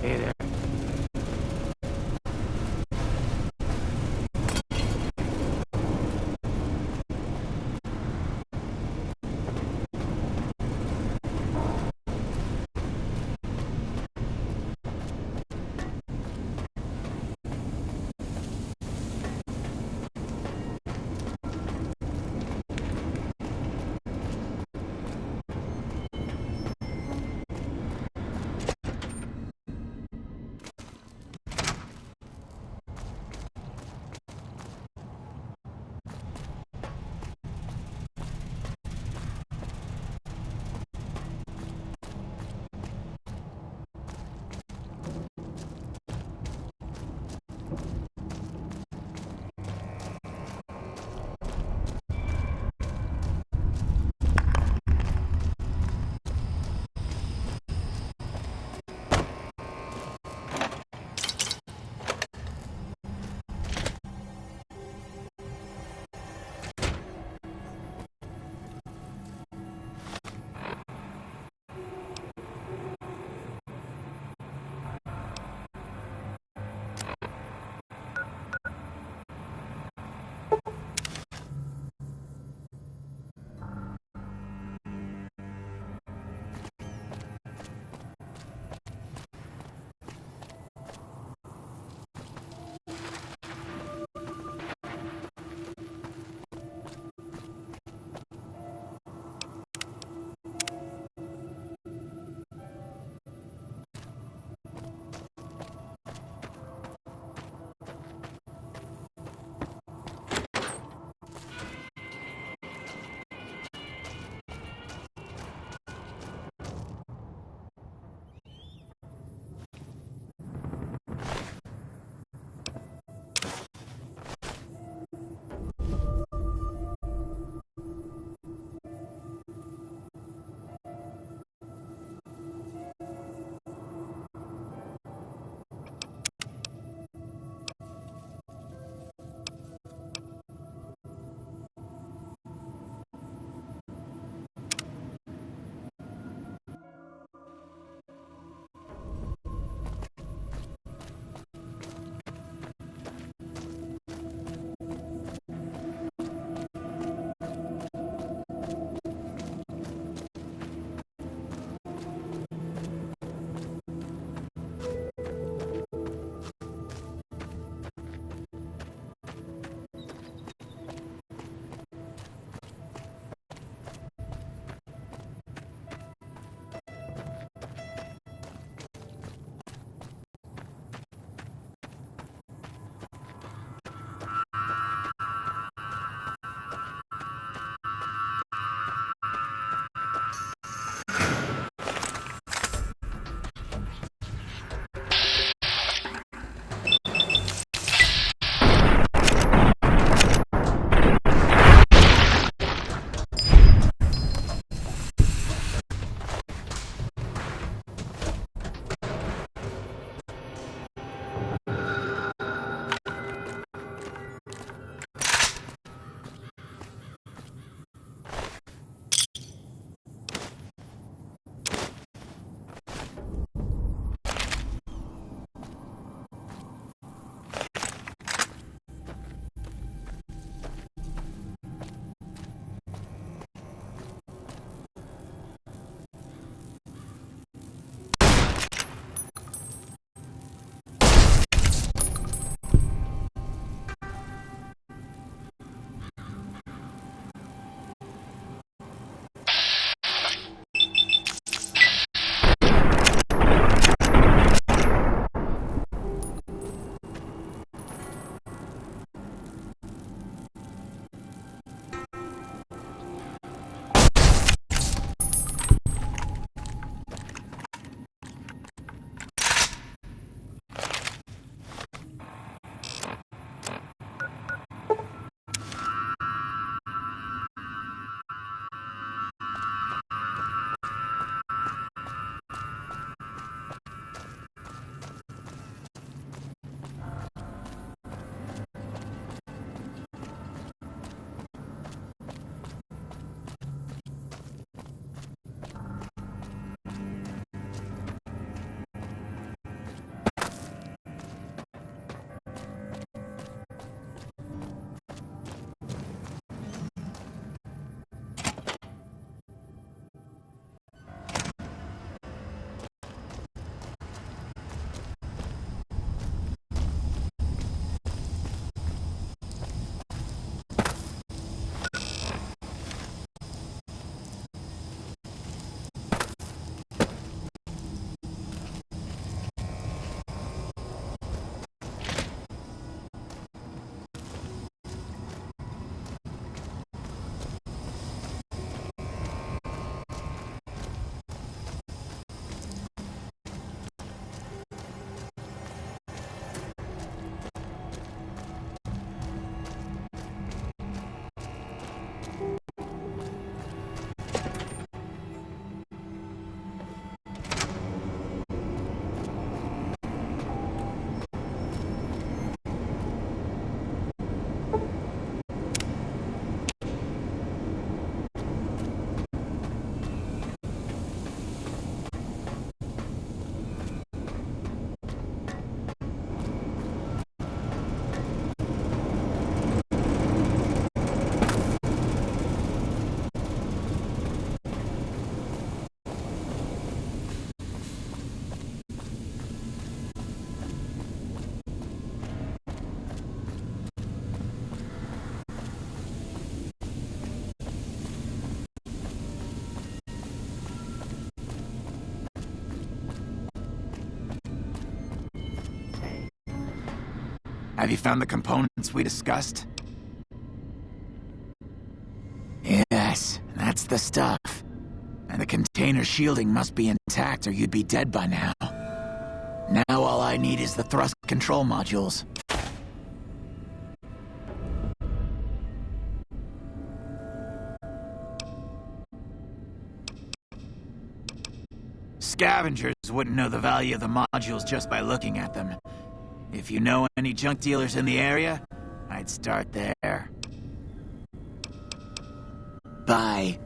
stay there. Have you found the components we discussed? Yes, that's the stuff. And the container shielding must be intact or you'd be dead by now. Now all I need is the thrust control modules. Scavengers wouldn't know the value of the modules just by looking at them. If you know any junk dealers in the area, I'd start there. Bye.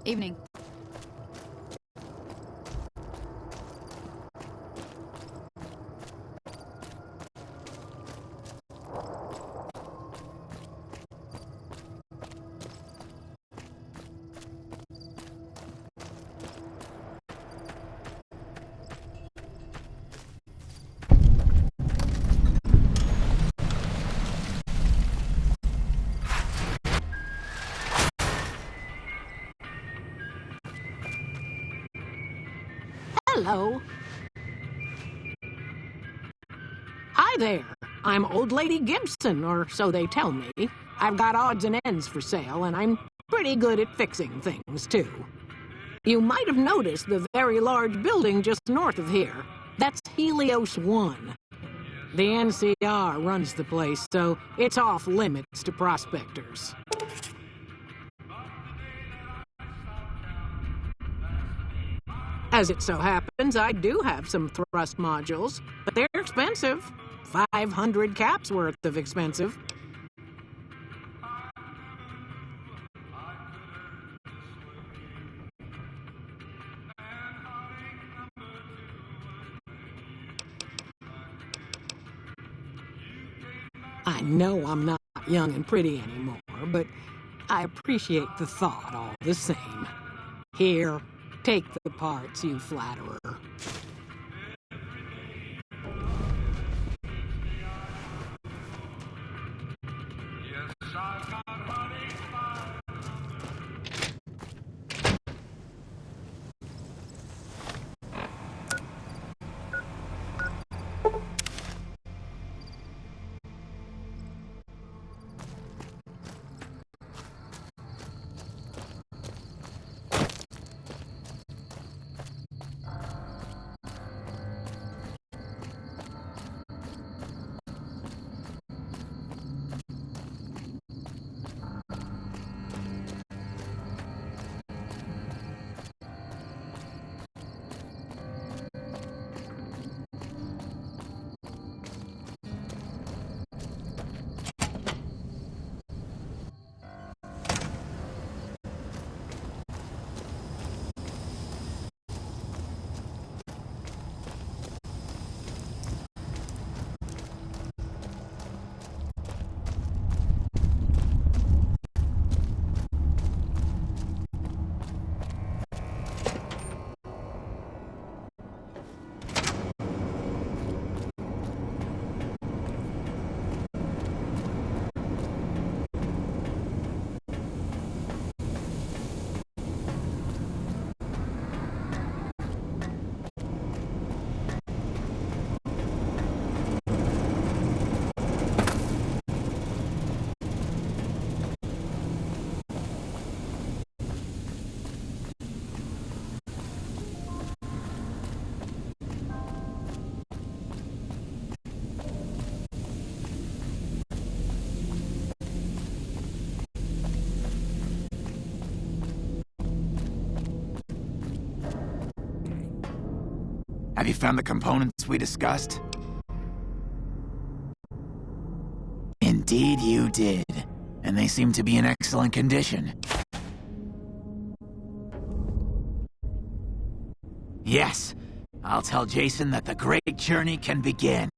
Evening. Hello. Hi there. I'm Old Lady Gibson, or so they tell me. I've got odds and ends for sale, and I'm pretty good at fixing things, too. You might have noticed the very large building just north of here. That's Helios 1. The NCR runs the place, so it's off limits to prospectors. As it so happens, I do have some thrust modules, but they're expensive. 500 caps worth of expensive. I know I'm not young and pretty anymore, but I appreciate the thought all the same. Here, take the parts, you flatterer. Have you found the components we discussed? Indeed you did. And they seem to be in excellent condition. Yes, I'll tell Jason that the great journey can begin.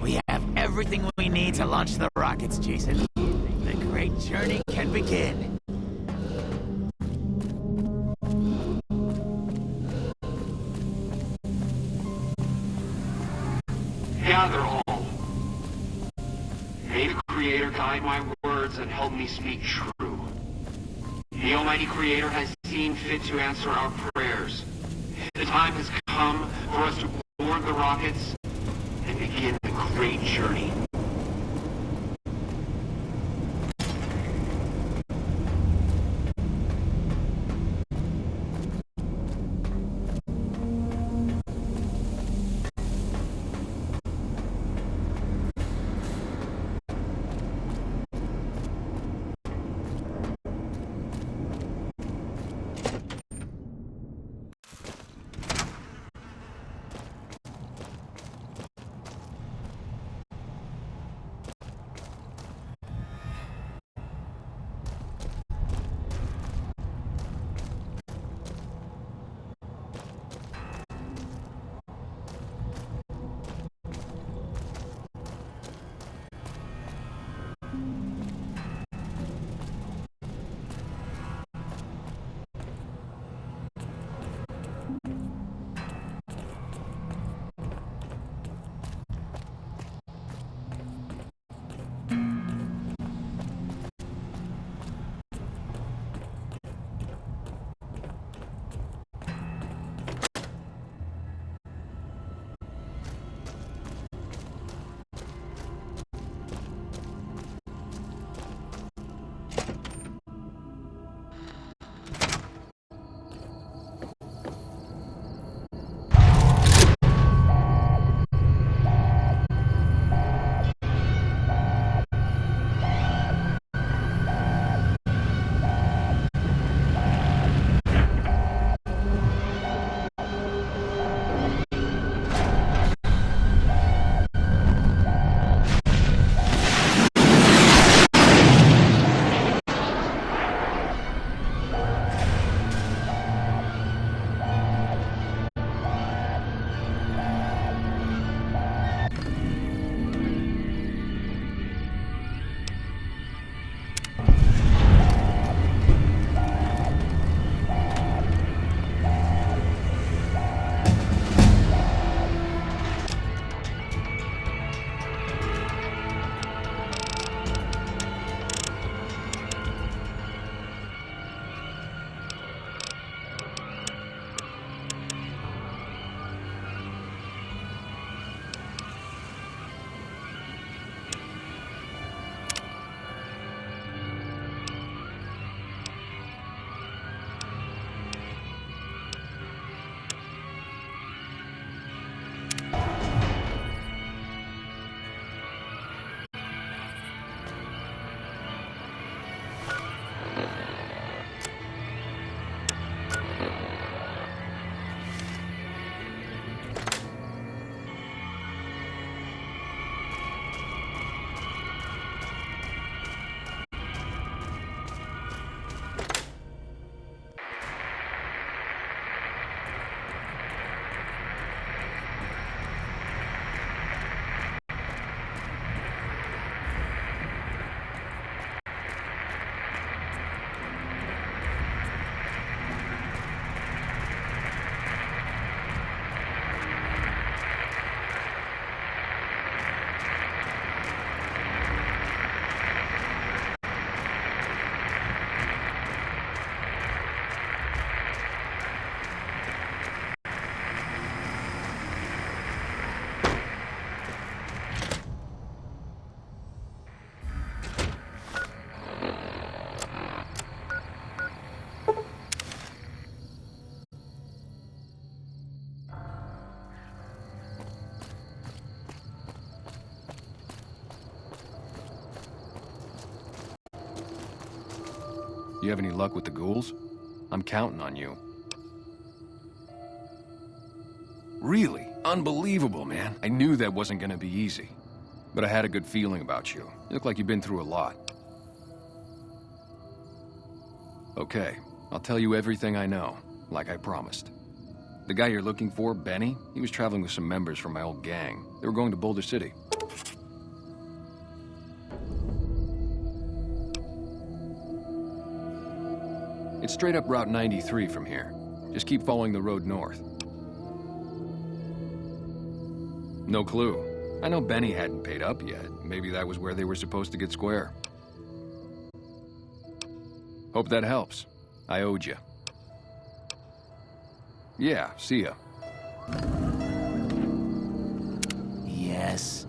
We have everything we need to launch the rockets, Jason. The great journey can begin. Gather all. May the Creator guide my words and help me speak true. The Almighty Creator has seen fit to answer our prayers. The time has come for us to board the rockets and begin the great journey. You have any luck with the ghouls? I'm counting on you. Really? Unbelievable, man. I knew that wasn't gonna be easy. But I had a good feeling about you. You look like you've been through a lot. Okay, I'll tell you everything I know, like I promised. The guy you're looking for, Benny, he was traveling with some members from my old gang. They were going to Boulder City. It's straight up Route 93 from here. Just keep following the road north. No clue. I know Benny hadn't paid up yet. Maybe that was where they were supposed to get square. Hope that helps. I owed you. Yeah, see ya. Yes.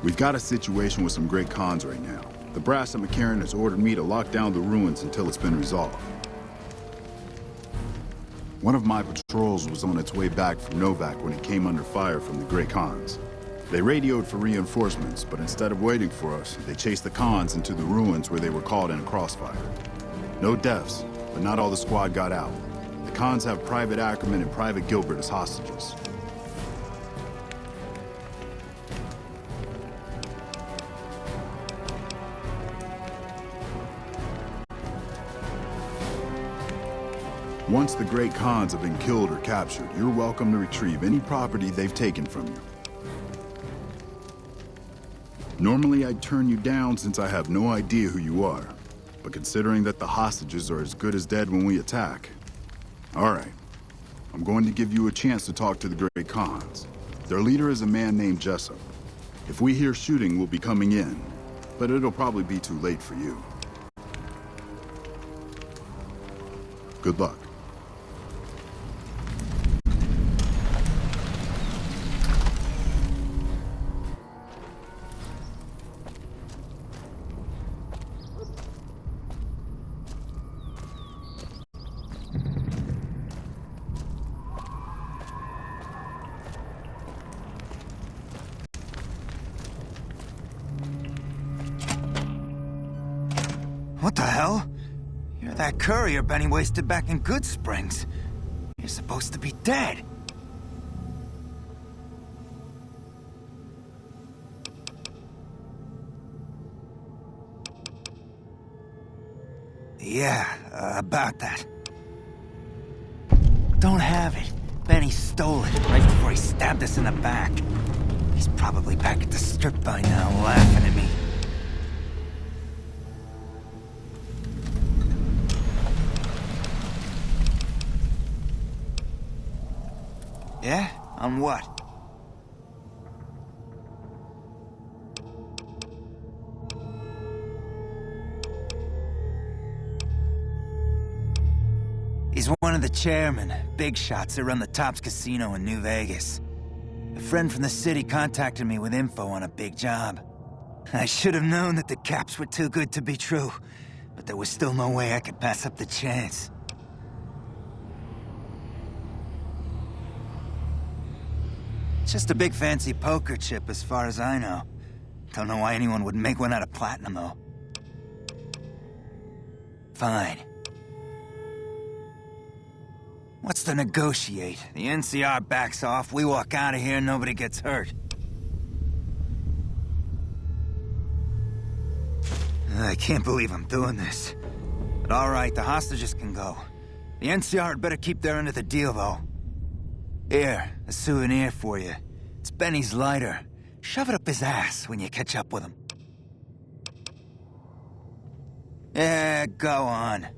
We've got a situation with some great cons right now. The brass at McCarran has ordered me to lock down the ruins until it's been resolved. One of my patrols was on its way back from Novak when it came under fire from the Great Khans. They radioed for reinforcements, but instead of waiting for us, they chased the Khans into the ruins where they were caught in a crossfire. No deaths, but not all the squad got out. The Khans have Private Ackerman and Private Gilbert as hostages. Once the Great Khans have been killed or captured, you're welcome to retrieve any property they've taken from you. Normally I'd turn you down since I have no idea who you are, but considering that the hostages are as good as dead when we attack... Alright, I'm going to give you a chance to talk to the Great Khans. Their leader is a man named Jessup. If we hear shooting, we'll be coming in, but it'll probably be too late for you. Good luck. What the hell? You're that courier Benny wasted back in Good Springs. You're supposed to be dead. Yeah, about that. Don't have it. Benny stole it right before he stabbed us in the back. He's probably back at the strip by now, laughing at me. Yeah? On what? He's one of the chairmen, big shots that run the Tops Casino in New Vegas. A friend from the city contacted me with info on a big job. I should have known that the caps were too good to be true, but there was still no way I could pass up the chance. Just a big fancy poker chip as far as I know. Don't know why anyone would make one out of platinum, though. Fine. What's to negotiate? The NCR backs off, we walk out of here, nobody gets hurt. I can't believe I'm doing this. But alright, the hostages can go. The NCR had better keep their end of the deal, though. Here, a souvenir for you. It's Benny's lighter. Shove it up his ass when you catch up with him. Yeah, go on.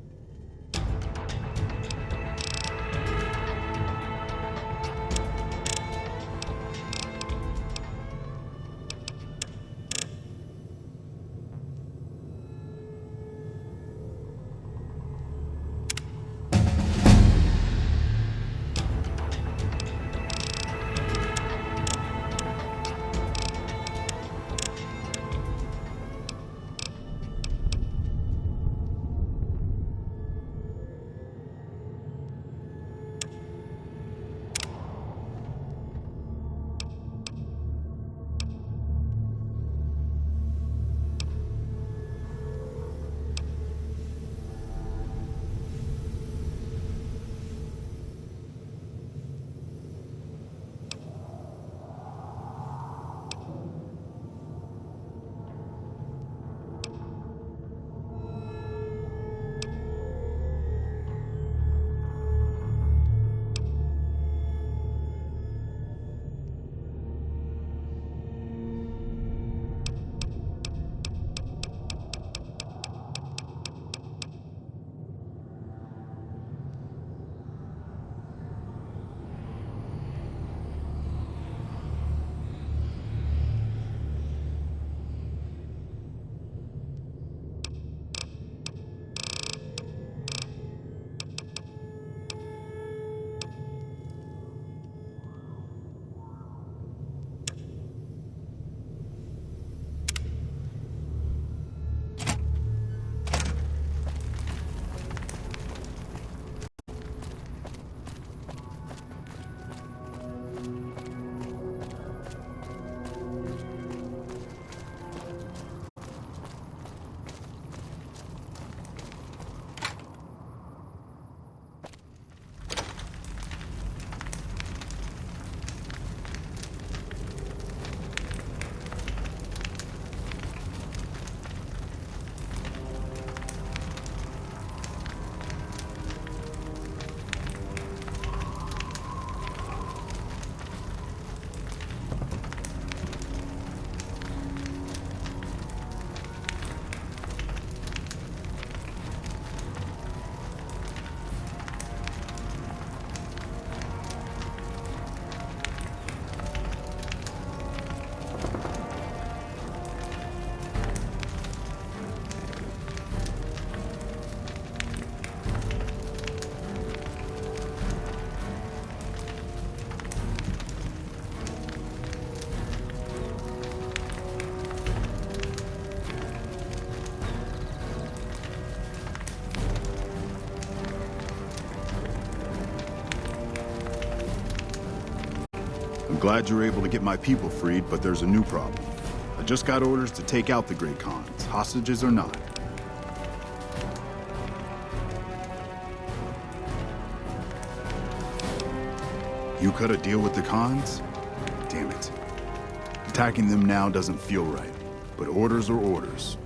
glad you're able to get my people freed, but there's a new problem. I just got orders to take out the Great Khans, hostages or not. You cut a deal with the Khans? Damn it. Attacking them now doesn't feel right, but orders are orders.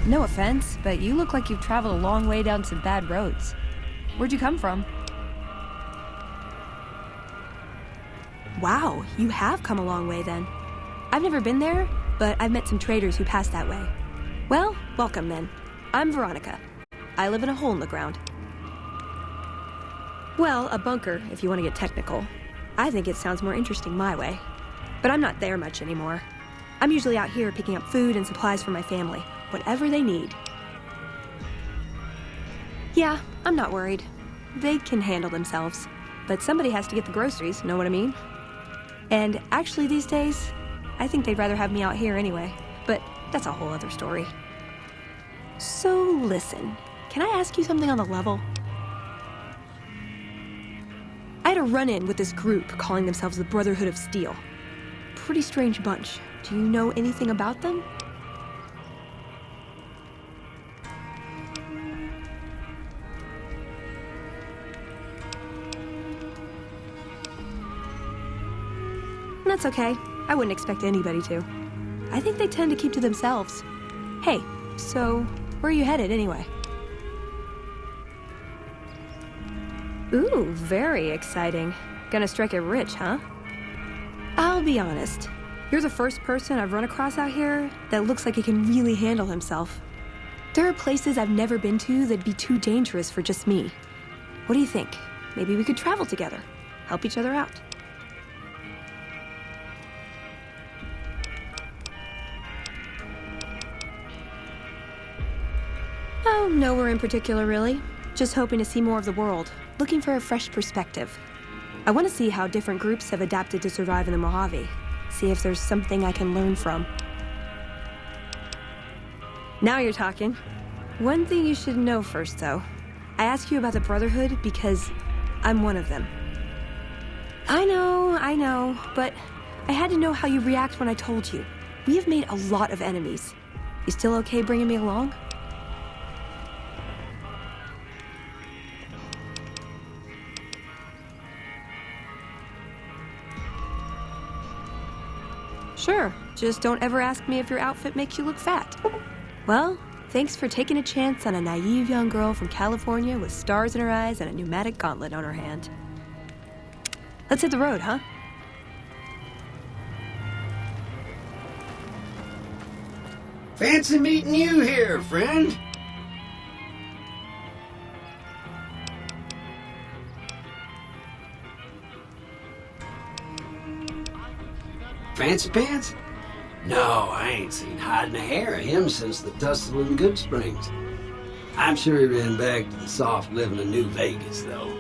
No offense, but you look like you've traveled a long way down some bad roads. Where'd you come from? Wow, you have come a long way then. I've never been there, but I've met some traders who pass that way. Well, welcome then. I'm Veronica. I live in a hole in the ground. Well, a bunker, if you want to get technical. I think it sounds more interesting my way. But I'm not there much anymore. I'm usually out here picking up food and supplies for my family. Whatever they need. Yeah, I'm not worried. They can handle themselves. But somebody has to get the groceries, know what I mean? And actually these days, I think they'd rather have me out here anyway. But that's a whole other story. So listen, can I ask you something on the level? I had a run-in with this group calling themselves the Brotherhood of Steel. Pretty strange bunch. Do you know anything about them? That's okay. I wouldn't expect anybody to. I think they tend to keep to themselves. Hey, so where are you headed anyway? Ooh, very exciting. Gonna strike it rich, huh? I'll be honest. You're the first person I've run across out here that looks like he can really handle himself. There are places I've never been to that'd be too dangerous for just me. What do you think? Maybe we could travel together, help each other out. Oh, nowhere in particular, really. Just hoping to see more of the world, looking for a fresh perspective. I want to see how different groups have adapted to survive in the Mojave. See if there's something I can learn from. Now you're talking. One thing you should know first, though. I ask you about the Brotherhood because I'm one of them. I know, but I had to know how you react when I told you. We have made a lot of enemies. You still okay bringing me along? Sure, just don't ever ask me if your outfit makes you look fat. Well, thanks for taking a chance on a naive young girl from California with stars in her eyes and a pneumatic gauntlet on her hand. Let's hit the road, huh? Fancy meeting you here, friend. Fancy Pants? No, I ain't seen hide nor hair of him since the tussle in Good Springs. I'm sure he ran back to the soft living of New Vegas, though.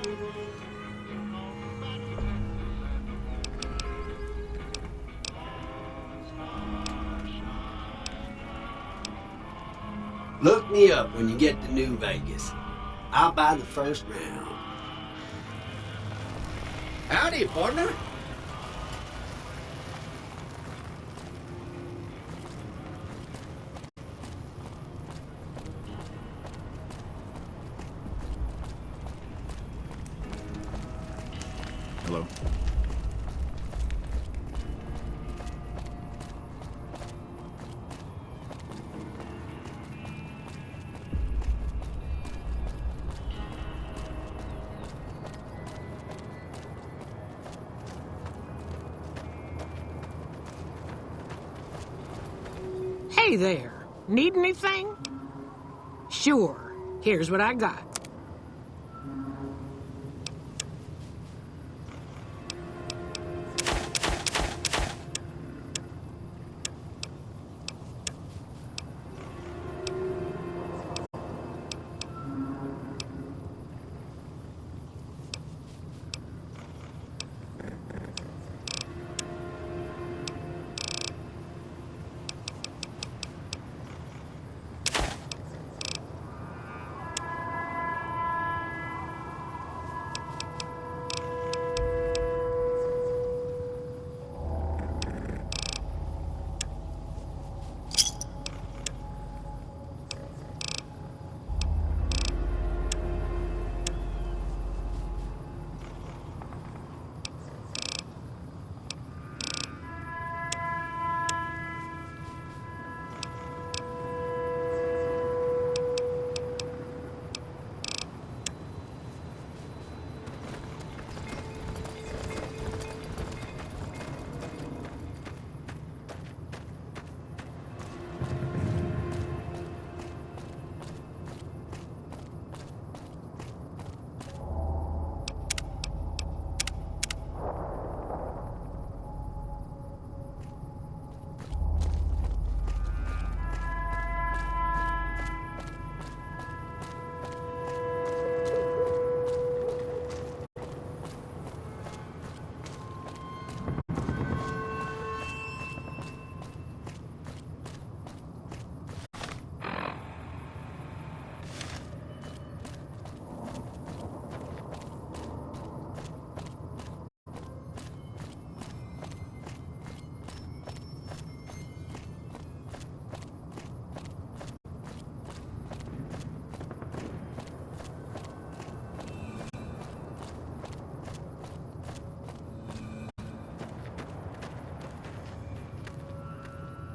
Look me up when you get to New Vegas. I'll buy the first round. Howdy, partner. Hello. Hey there. Need anything? Sure. Here's what I got.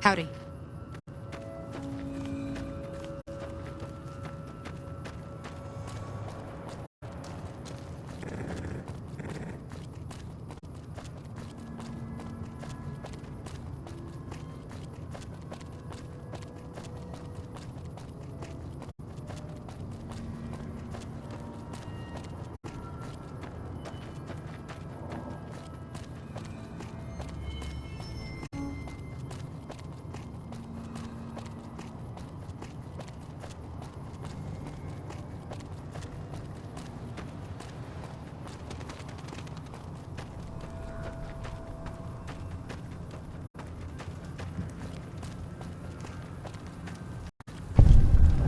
Howdy.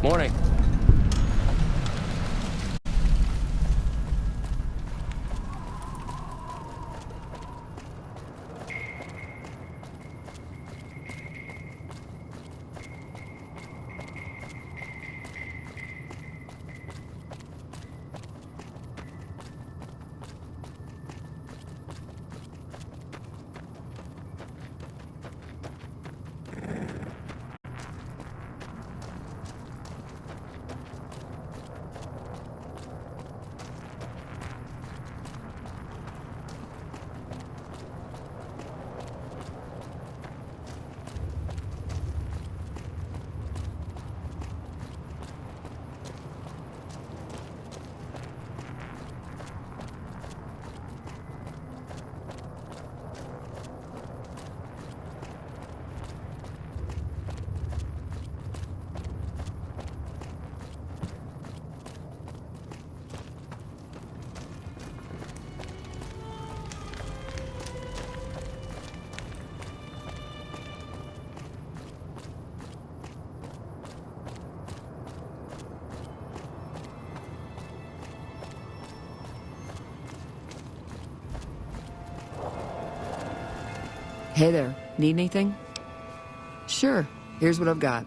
Morning. Hey there, need anything? Sure, here's what I've got.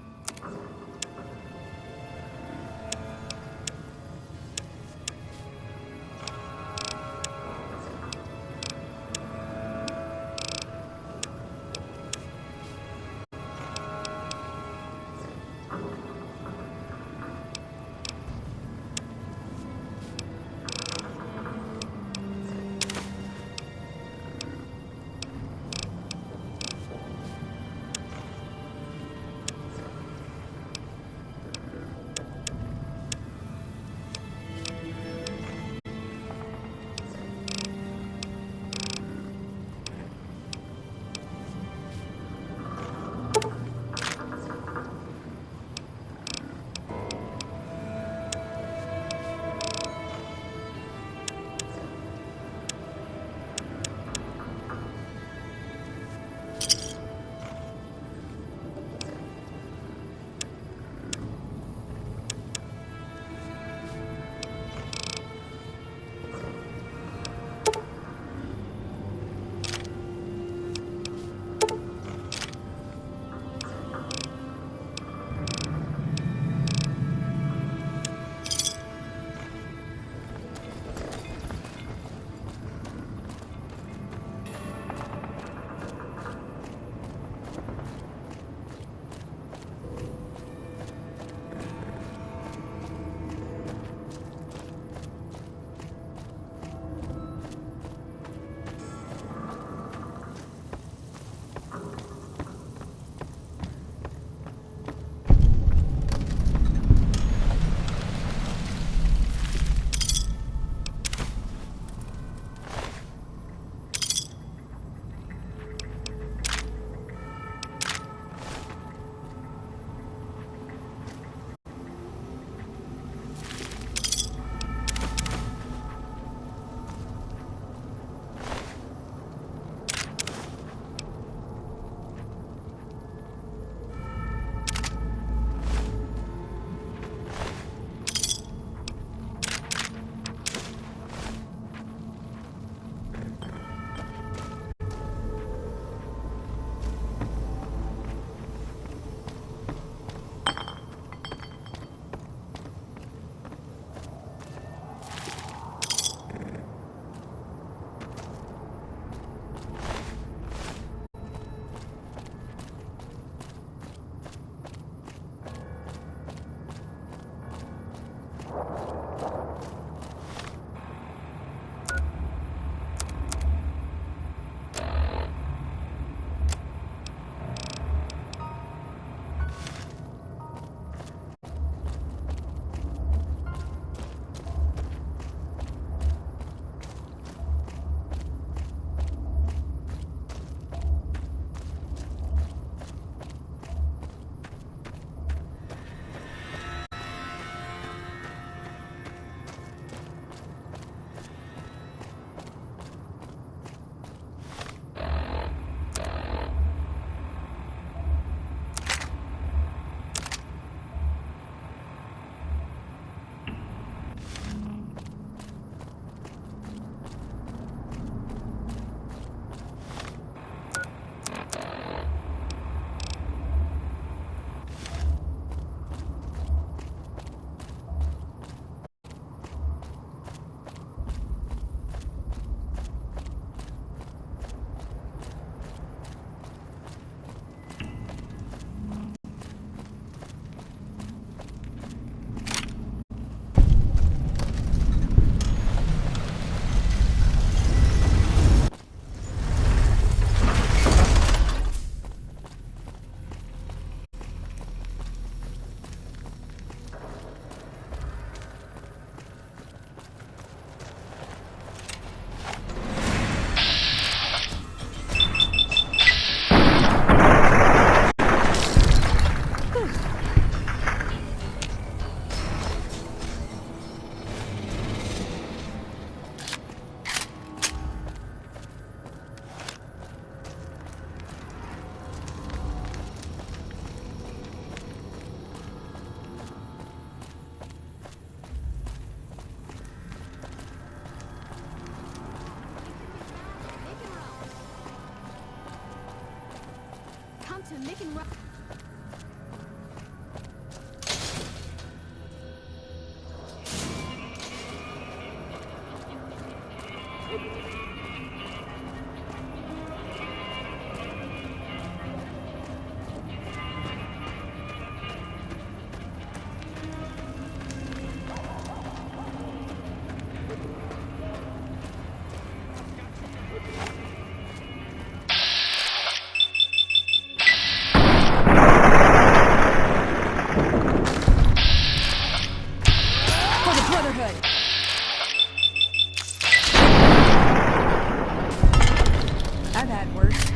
I've had worse.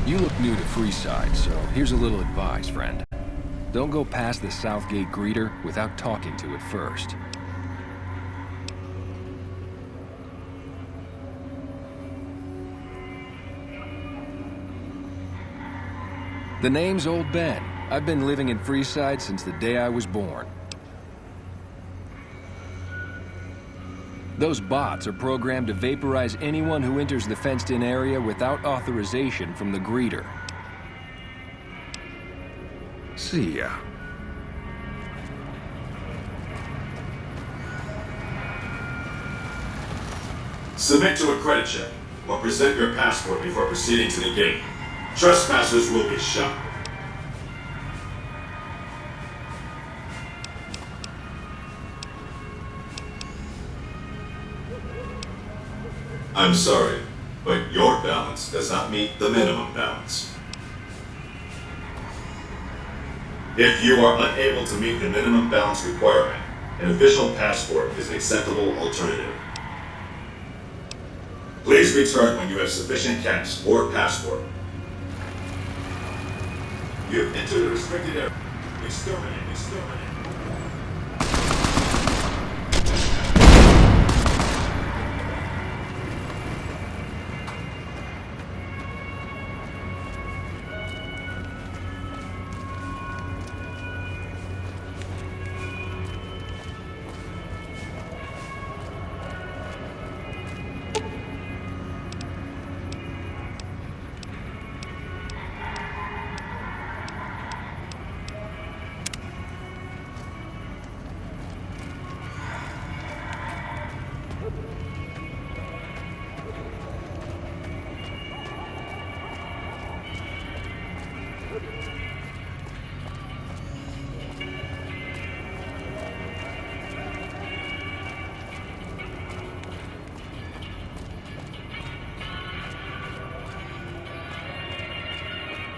You look new to Freeside, so here's a little advice, friend. Don't go past the Southgate greeter without talking to it first. The name's Old Ben. I've been living in Freeside since the day I was born. Those bots are programmed to vaporize anyone who enters the fenced-in area without authorization from the greeter. See ya. Submit to a credit check, or present your passport before proceeding to the gate. Trespassers will be shot. I'm sorry, but your balance does not meet the minimum balance. If you are unable to meet the minimum balance requirement, an official passport is an acceptable alternative. Please return when you have sufficient cash or passport. You have entered a restricted area. Exterminate, exterminate.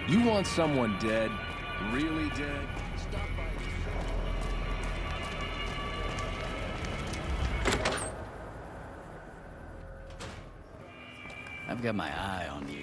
You want someone dead? Really dead? Stop by the... I've got my eye on you.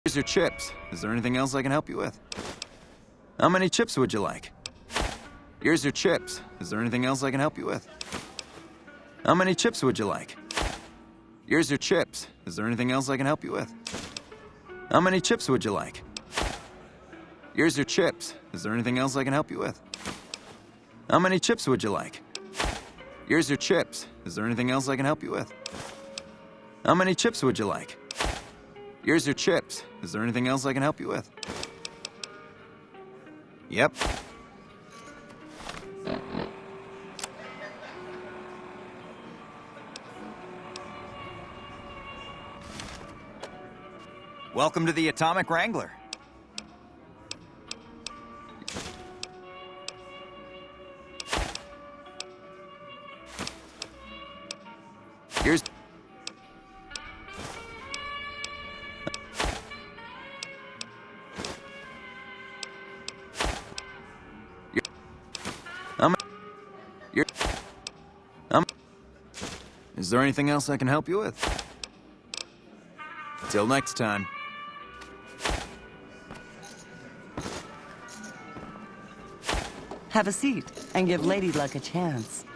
Here's your chips. Is there anything else I can help you with? How many chips would you like? Here's your chips. Is there anything else I can help you with? How many chips would you like? Here's your chips. Is there anything else I can help you with? How many chips would you like? Here's your chips. Is there anything else I can help you with? How many chips would you like? Here's your chips. Is there anything else I can help you with? How many chips would you like? Here's your chips. Is there anything else I can help you with? Yep. Welcome to the Atomic Wrangler. Here's... Is there anything else I can help you with? Till next time. Have a seat and give Lady Luck a chance.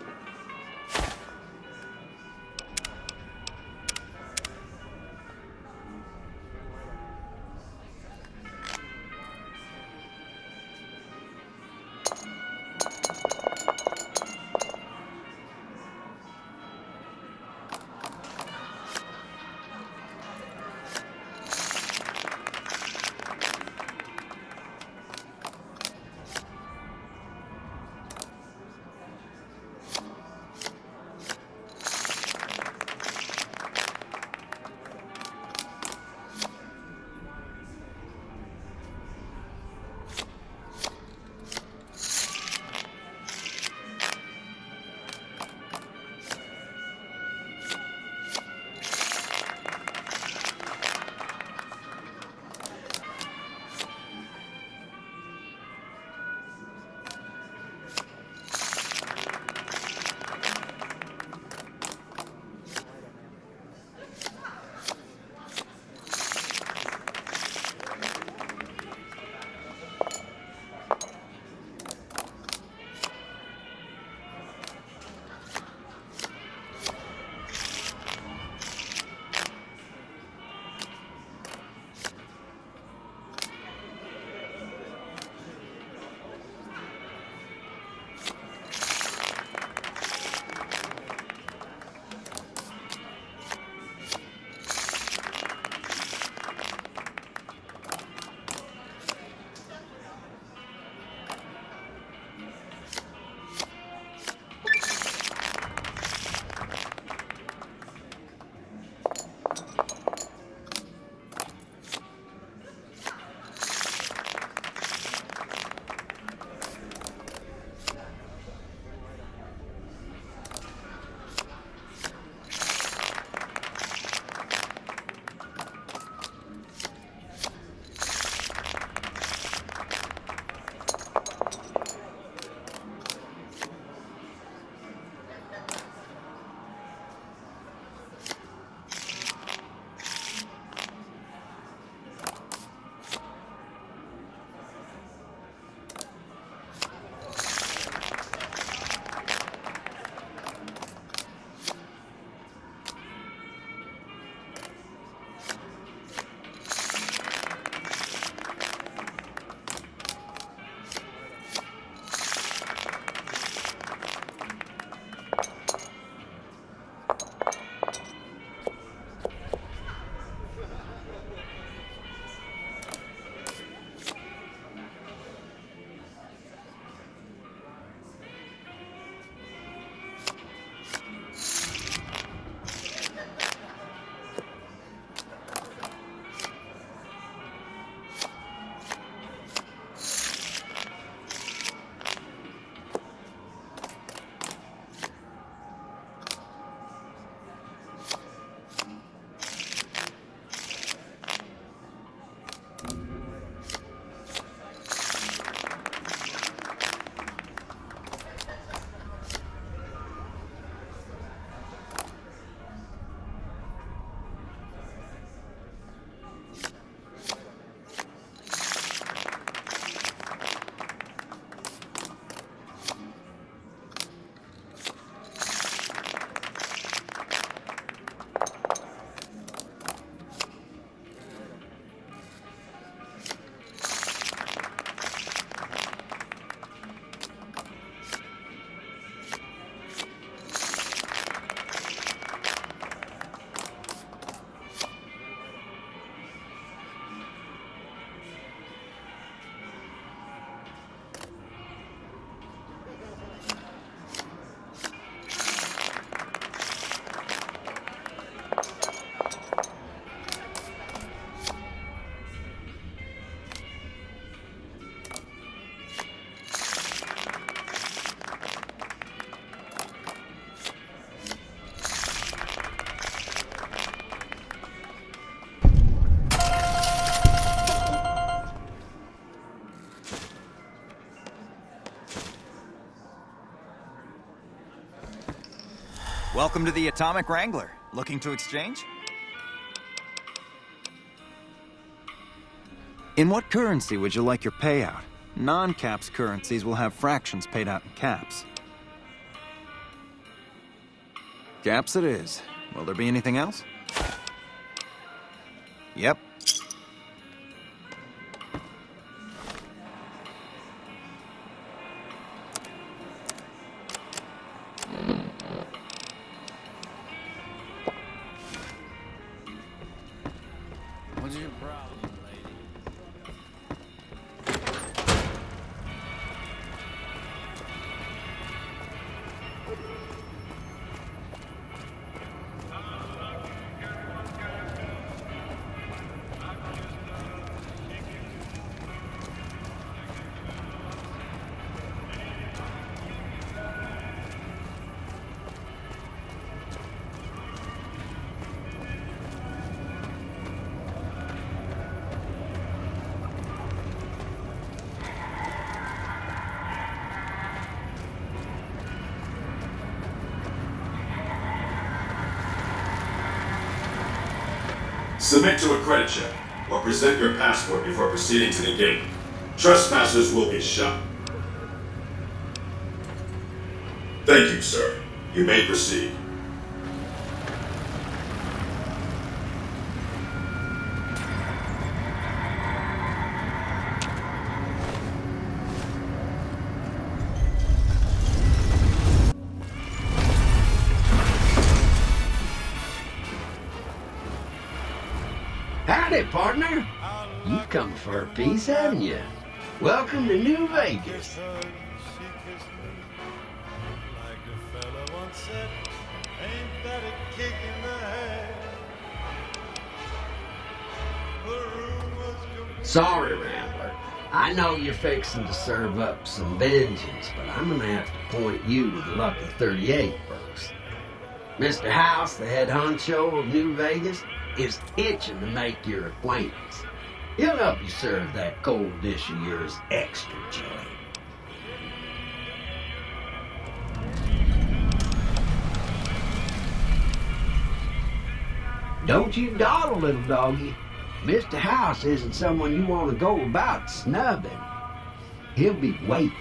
Welcome to the Atomic Wrangler. Looking to exchange? In what currency would you like your payout? Non-caps currencies will have fractions paid out in caps. Caps it is. Will there be anything else? Yep. What's your problem, lady? Submit to a credit check, or present your passport before proceeding to the gate. Trespassers will be shot. Thank you, sir. You may proceed. Howdy, partner. You've come for a piece, haven't you? Welcome to New Vegas. Sorry, Rambler. I know you're fixing to serve up some vengeance, but I'm gonna have to point you to the Lucky 38 first. Mr. House, the head honcho of New Vegas, is itching to make your acquaintance. He'll help you serve that cold dish of yours extra chilly. Don't you dawdle, little doggy. Mr. House isn't someone you want to go about snubbing. He'll be waiting.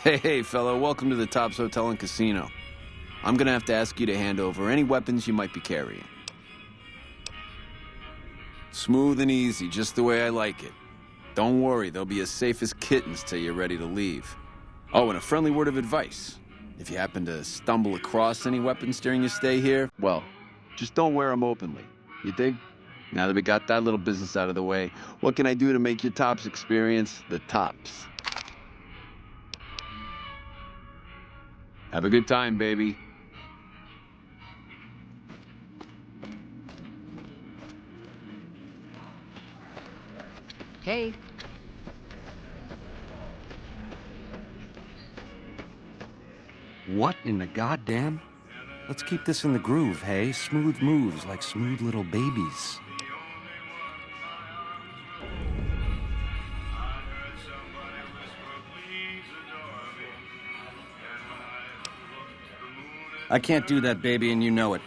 Hey, fella, welcome to the Tops Hotel and Casino. I'm gonna have to ask you to hand over any weapons you might be carrying. Smooth and easy, just the way I like it. Don't worry, they'll be as safe as kittens till you're ready to leave. Oh, and a friendly word of advice. If you happen to stumble across any weapons during your stay here, well, just don't wear them openly. You dig? Now that we got that little business out of the way, what can I do to make your Tops experience the tops? Have a good time, baby. Hey. What in the goddamn? Let's keep this in the groove, hey? Smooth moves like smooth little babies. I can't do that, baby, and you know it.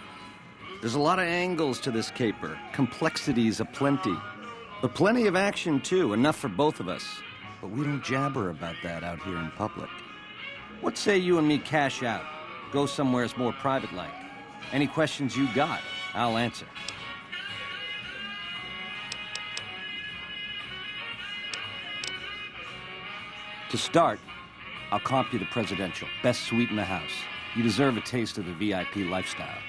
There's a lot of angles to this caper, complexities aplenty. But plenty of action, too, enough for both of us. But we don't jabber about that out here in public. What say you and me cash out? Go somewheres more private-like. Any questions you got, I'll answer. To start, I'll comp you the presidential. Best suite in the house. You deserve a taste of the VIP lifestyle.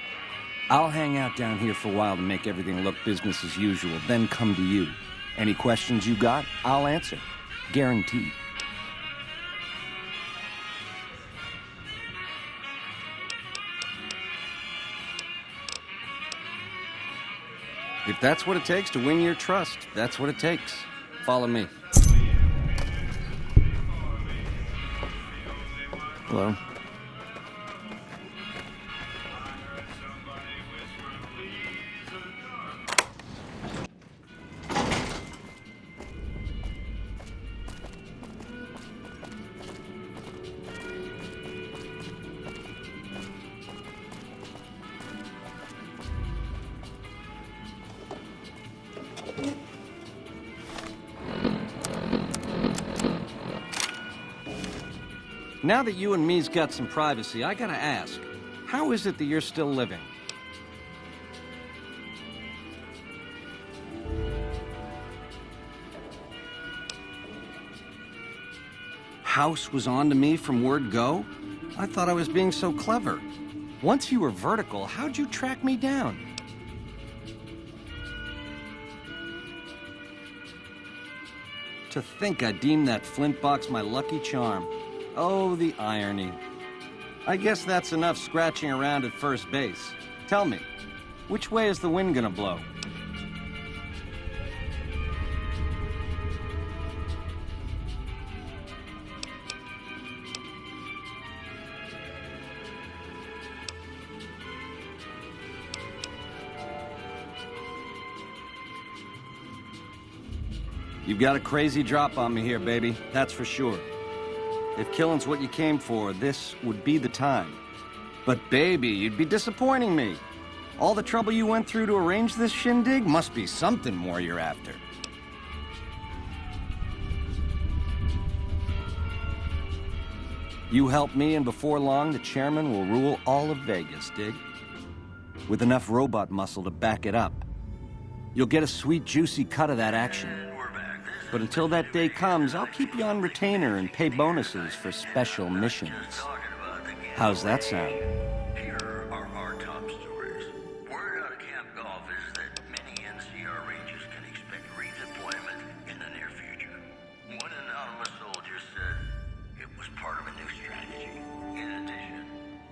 I'll hang out down here for a while to make everything look business as usual, then come to you. Any questions you got, I'll answer. Guaranteed. If that's what it takes to win your trust, that's what it takes. Follow me. Hello? Now that you and me's got some privacy, I gotta ask, how is it that you're still living? House was on to me from word go? I thought I was being so clever. Once you were vertical, how'd you track me down? To think I deemed that flint box my lucky charm. Oh, the irony. I guess that's enough scratching around at first base. Tell me, which way is the wind gonna blow? You've got a crazy drop on me here, baby. That's for sure. If killing's what you came for, this would be the time. But baby, you'd be disappointing me. All the trouble you went through to arrange this shindig must be something more you're after. You help me, and before long, the chairman will rule all of Vegas, dig? With enough robot muscle to back it up. You'll get a sweet, juicy cut of that action. But until that day comes, I'll keep you on retainer and pay bonuses for special missions. How's that sound? Here are our top stories. Word out of Camp Golf is that many NCR Rangers can expect redeployment in the near future. One anonymous soldier said it was part of a new strategy. In addition,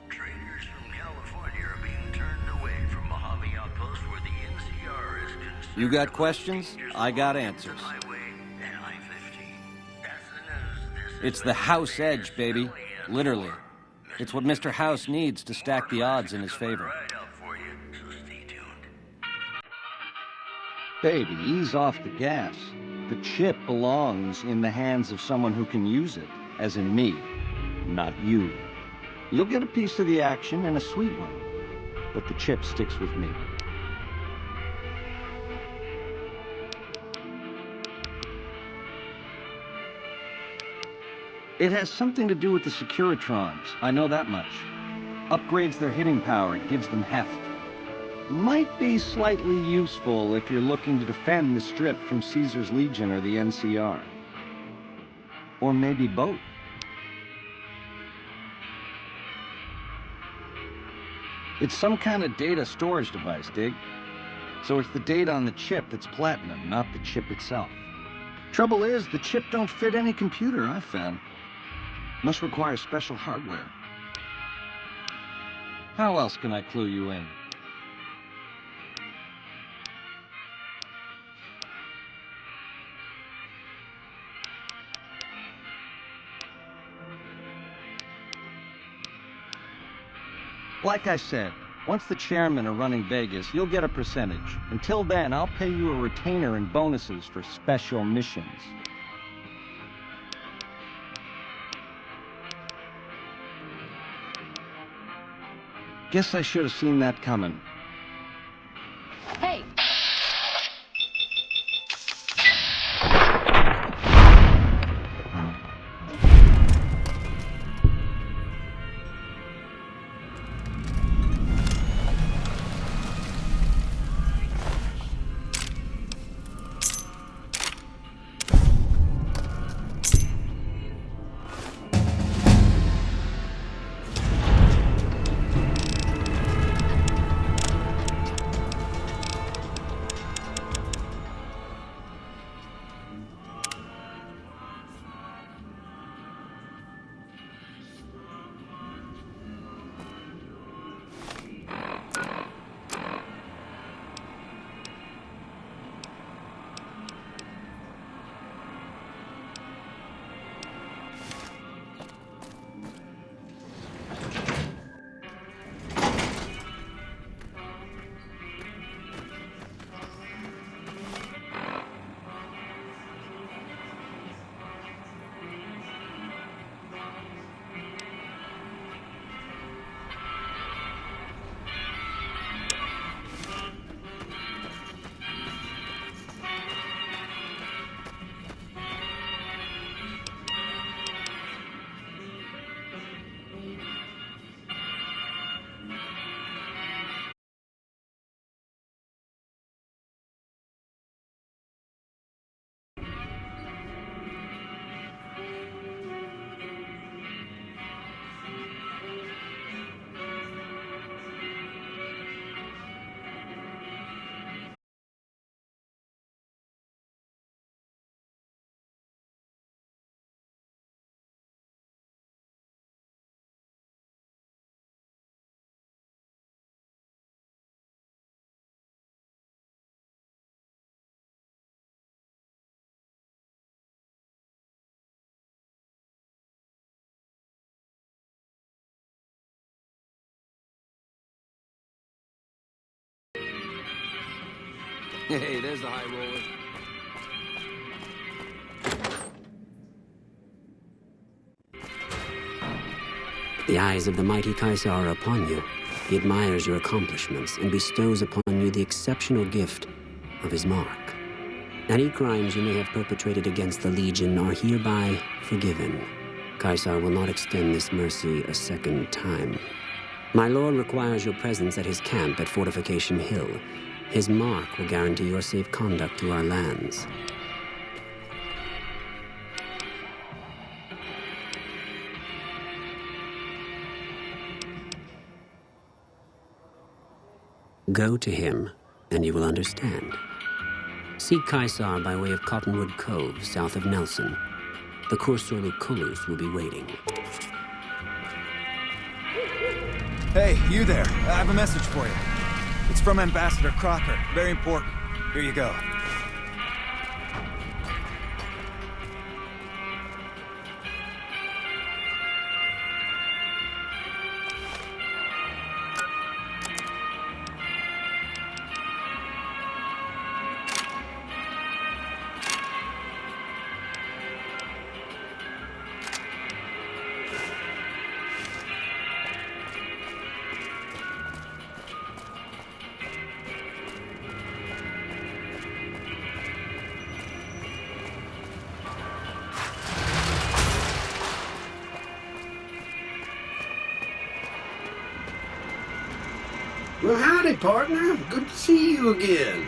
traders from California are being turned away from Mojave Outpost where the NCR is concerned. You got questions? I got answers. It's the House Edge, baby. Literally. It's what Mr. House needs to stack the odds in his favor. Baby, ease off the gas. The chip belongs in the hands of someone who can use it, as in me, not you. You'll get a piece of the action, and a sweet one. But the chip sticks with me. It has something to do with the Securitrons, I know that much. Upgrades their hitting power and gives them heft. Might be slightly useful if you're looking to defend the Strip from Caesar's Legion or the NCR. Or maybe both. It's some kind of data storage device, dig? So it's the data on the chip that's platinum, not the chip itself. Trouble is, the chip don't fit any computer I've found. Must require special hardware. How else can I clue you in? Like I said, once the chairmen are running Vegas, you'll get a percentage. Until then, I'll pay you a retainer and bonuses for special missions. Guess I should have seen that coming. Hey! Hey, there's the high roller. The eyes of the mighty Kaiser are upon you. He admires your accomplishments and bestows upon you the exceptional gift of his mark. Any crimes you may have perpetrated against the Legion are hereby forgiven. Kaiser will not extend this mercy a second time. My lord requires your presence at his camp at Fortification Hill. His mark will guarantee your safe conduct to our lands. Go to him, and you will understand. Seek Kaiser by way of Cottonwood Cove, south of Nelson. The Courier Lucullus will be waiting. Hey, you there. I have a message for you. It's from Ambassador Crocker. Very important. Here you go. Well, howdy, partner. Good to see you again.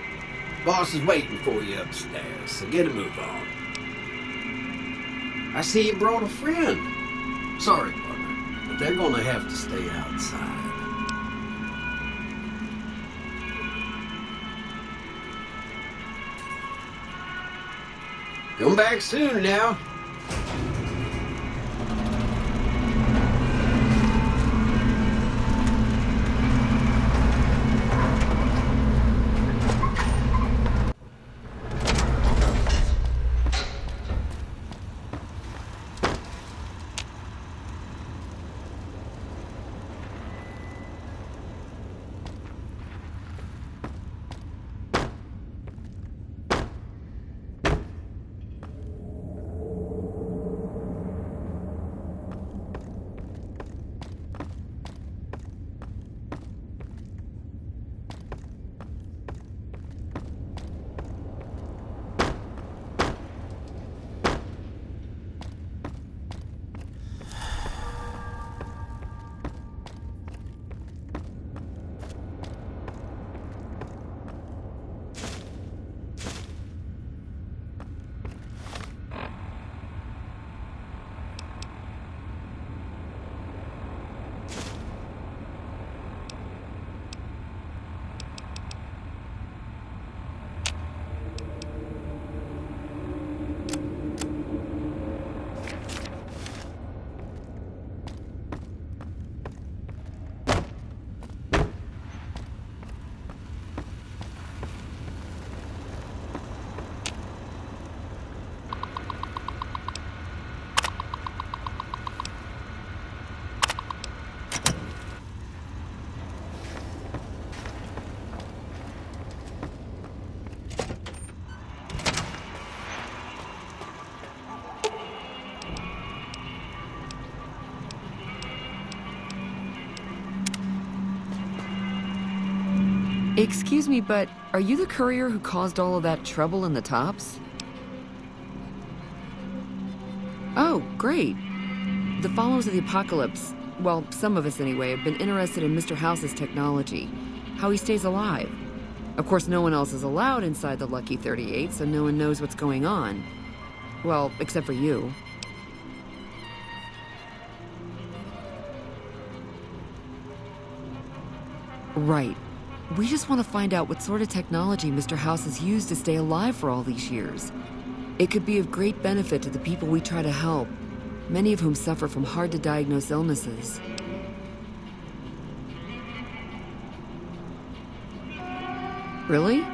Boss is waiting for you upstairs, so get a move on. I see you brought a friend. Sorry, partner, but they're gonna have to stay outside. Come back soon now. Excuse me, but are you the courier who caused all of that trouble in the tops? Oh, great. The followers of the apocalypse, well, some of us anyway, have been interested in Mr. House's technology, how he stays alive. Of course, no one else is allowed inside the Lucky 38, so no one knows what's going on. Well, except for you. Right. We just want to find out what sort of technology Mr. House has used to stay alive for all these years. It could be of great benefit to the people we try to help, many of whom suffer from hard-to-diagnose illnesses. Really?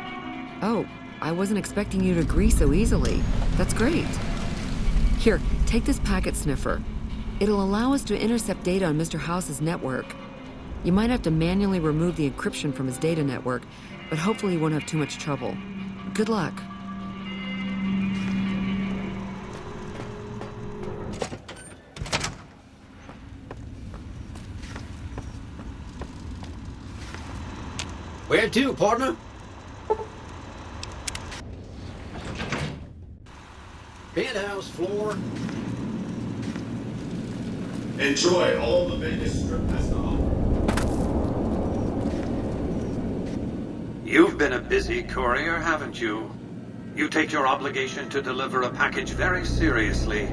Oh, I wasn't expecting you to agree so easily. That's great. Here, take this packet sniffer. It'll allow us to intercept data on Mr. House's network. You might have to manually remove the encryption from his data network, but hopefully you won't have too much trouble. Good luck. Where to, partner? Penthouse floor. Enjoy all the Vegas Strip has to offer. You've been a busy courier, haven't you? You take your obligation to deliver a package very seriously,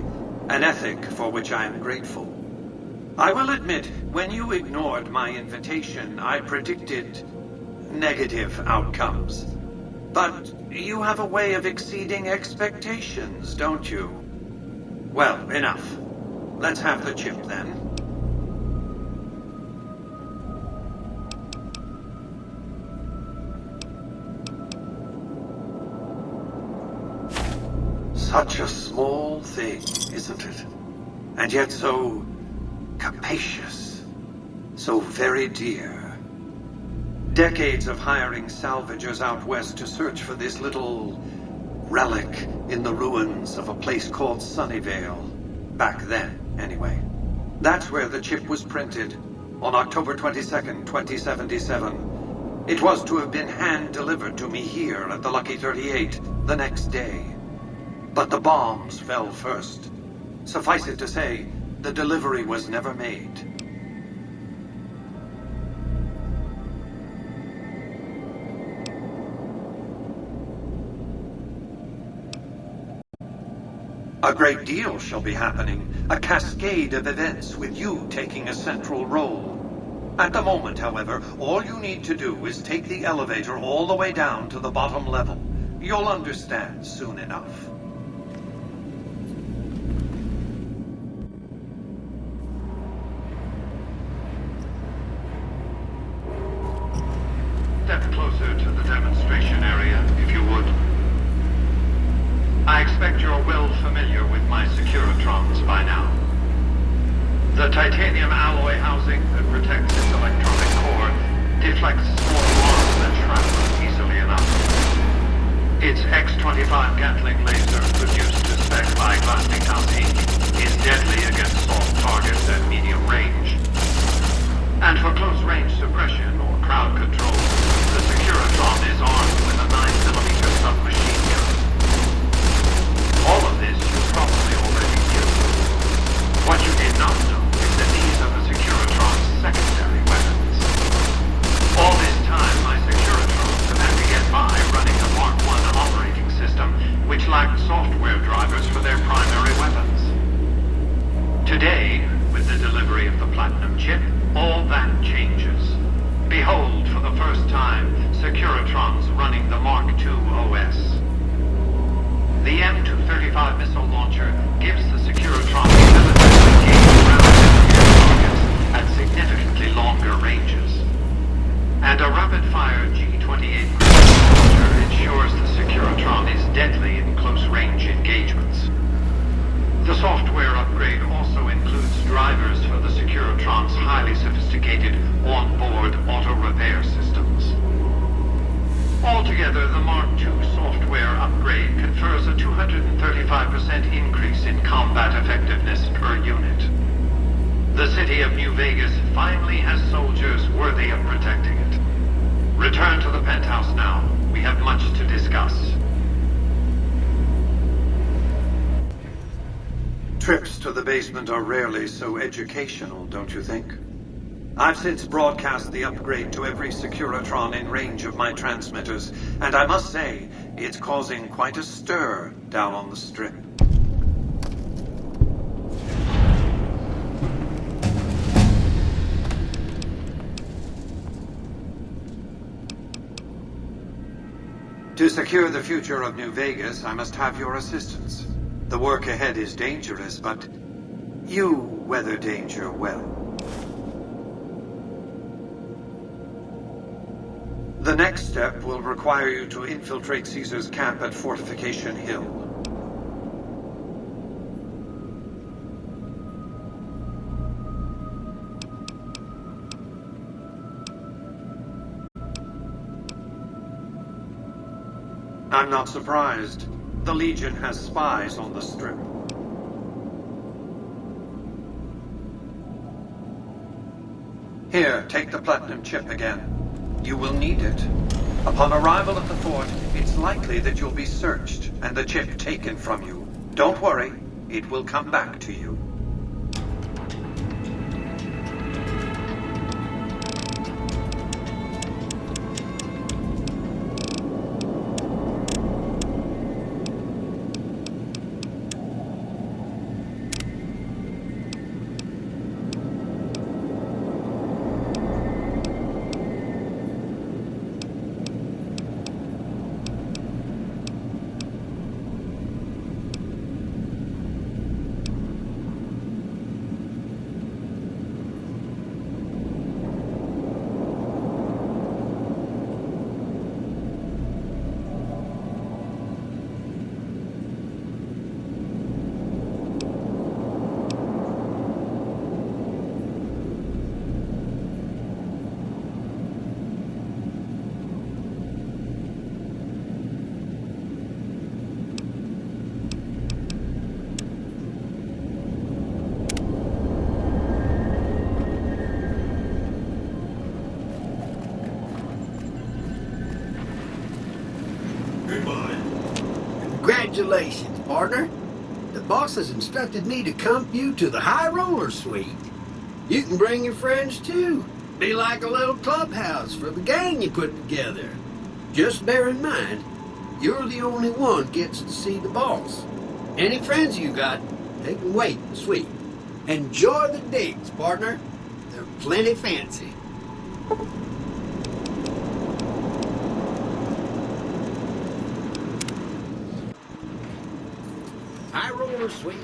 an ethic for which I am grateful. I will admit, when you ignored my invitation, I predicted negative outcomes. But you have a way of exceeding expectations, don't you? Well, enough. Let's have the chip, then. Such a small thing, isn't it? And yet so capacious, so very dear. Decades of hiring salvagers out west to search for this little relic in the ruins of a place called Sunnyvale. Back then, anyway. That's where the chip was printed, on October 22nd, 2077. It was to have been hand-delivered to me here at the Lucky 38 the next day. But the bombs fell first. Suffice it to say, the delivery was never made. A great deal shall be happening, a cascade of events with you taking a central role. At the moment, however, all you need to do is take the elevator all the way down to the bottom level. You'll understand soon enough. Step closer to the demonstration area, if you would. I expect you're well familiar with my Securitrons by now. The titanium alloy housing that protects its electronic core deflects small bombs and shrapnel easily enough. Its X-25 Gatling laser, produced to spec by Glassinghouse Inc., is deadly against soft targets at medium range. And for close-range suppression or crowd control, the Securitron is armed with a 9mm submachine gun. All of this you probably already knew. What you did not know is that these are the Securitron's secondary weapons. All this time, my Securitrons have had to get by running the Mark I operating system, which lacked software drivers for their primary weapons. Today, with the delivery of the Platinum chip, all that changes. Behold, for the first time, Securitrons running the Mark II OS. The M235 missile launcher gives the Securitron the ability to engage ground-and-air targets at significantly longer ranges. And a rapid-fire G-28 grenade launcher ensures the Securitron is deadly in close-range engagements. The software upgrade also includes drivers for the Securitron's highly sophisticated on-board auto-repair systems. Altogether, the Mark II software upgrade confers a 235% increase in combat effectiveness per unit. The city of New Vegas finally has soldiers worthy of protecting it. Return to the penthouse now. We have much to discuss. Trips to the basement are rarely so educational, don't you think? I've since broadcast the upgrade to every Securitron in range of my transmitters, and I must say, it's causing quite a stir down on the Strip. To secure the future of New Vegas, I must have your assistance. The work ahead is dangerous, but you weather danger well. The next step will require you to infiltrate Caesar's camp at Fortification Hill. I'm not surprised. The Legion has spies on the Strip. Here, take the platinum chip again. You will need it. Upon arrival at the fort, it's likely that you'll be searched and the chip taken from you. Don't worry, it will come back to you. Congratulations, partner. The boss has instructed me to comp you to the High Roller Suite. You can bring your friends too. Be like a little clubhouse for the gang you put together. Just bear in mind, you're the only one gets to see the boss. Any friends you got, they can wait in the suite. Enjoy the digs, partner. They're plenty fancy. High Roller Suite.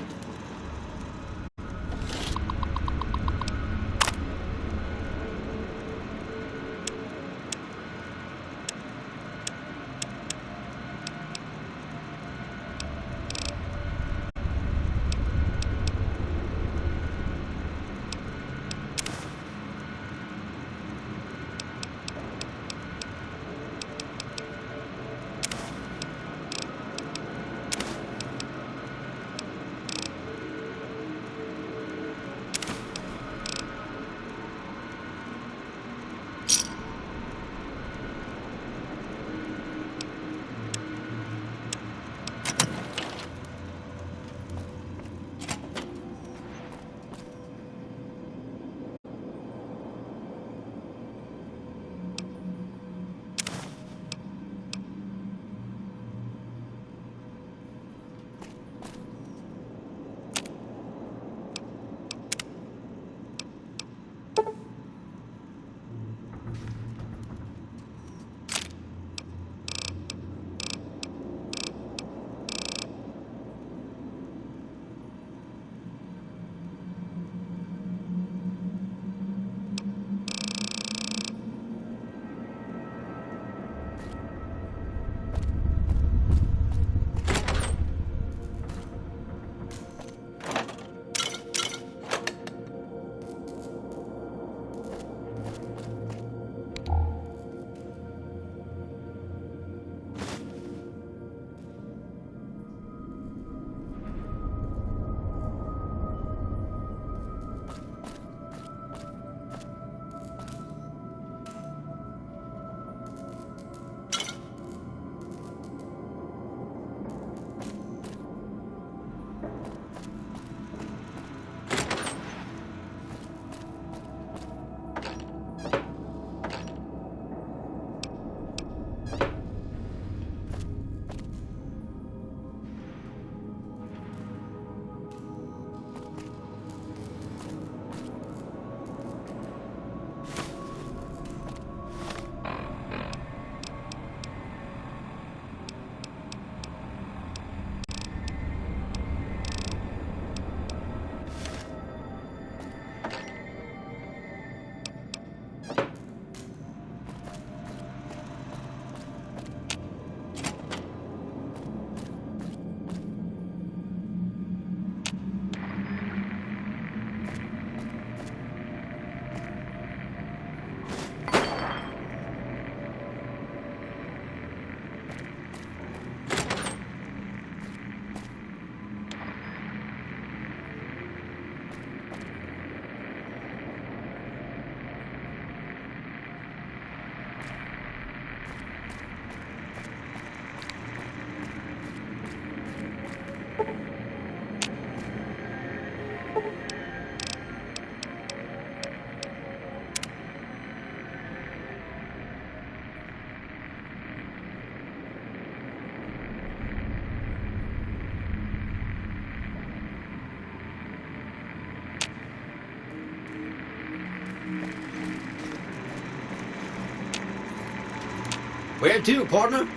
Where to, partner?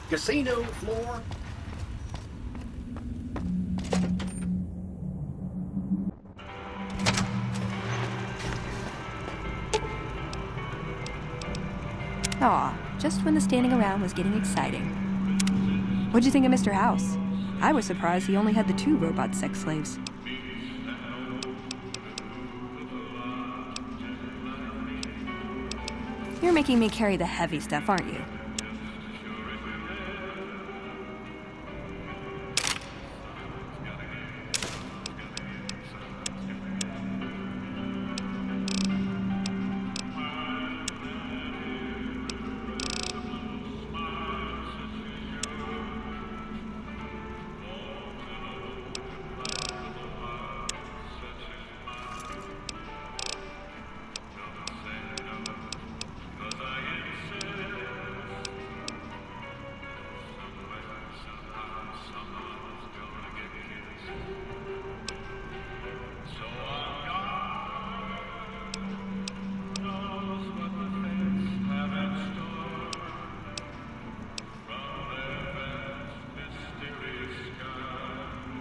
Casino floor. Aw, just when the standing around was getting exciting. What'd you think of Mr. House? I was surprised he only had the 2 robot sex slaves. You're making me carry the heavy stuff, aren't you?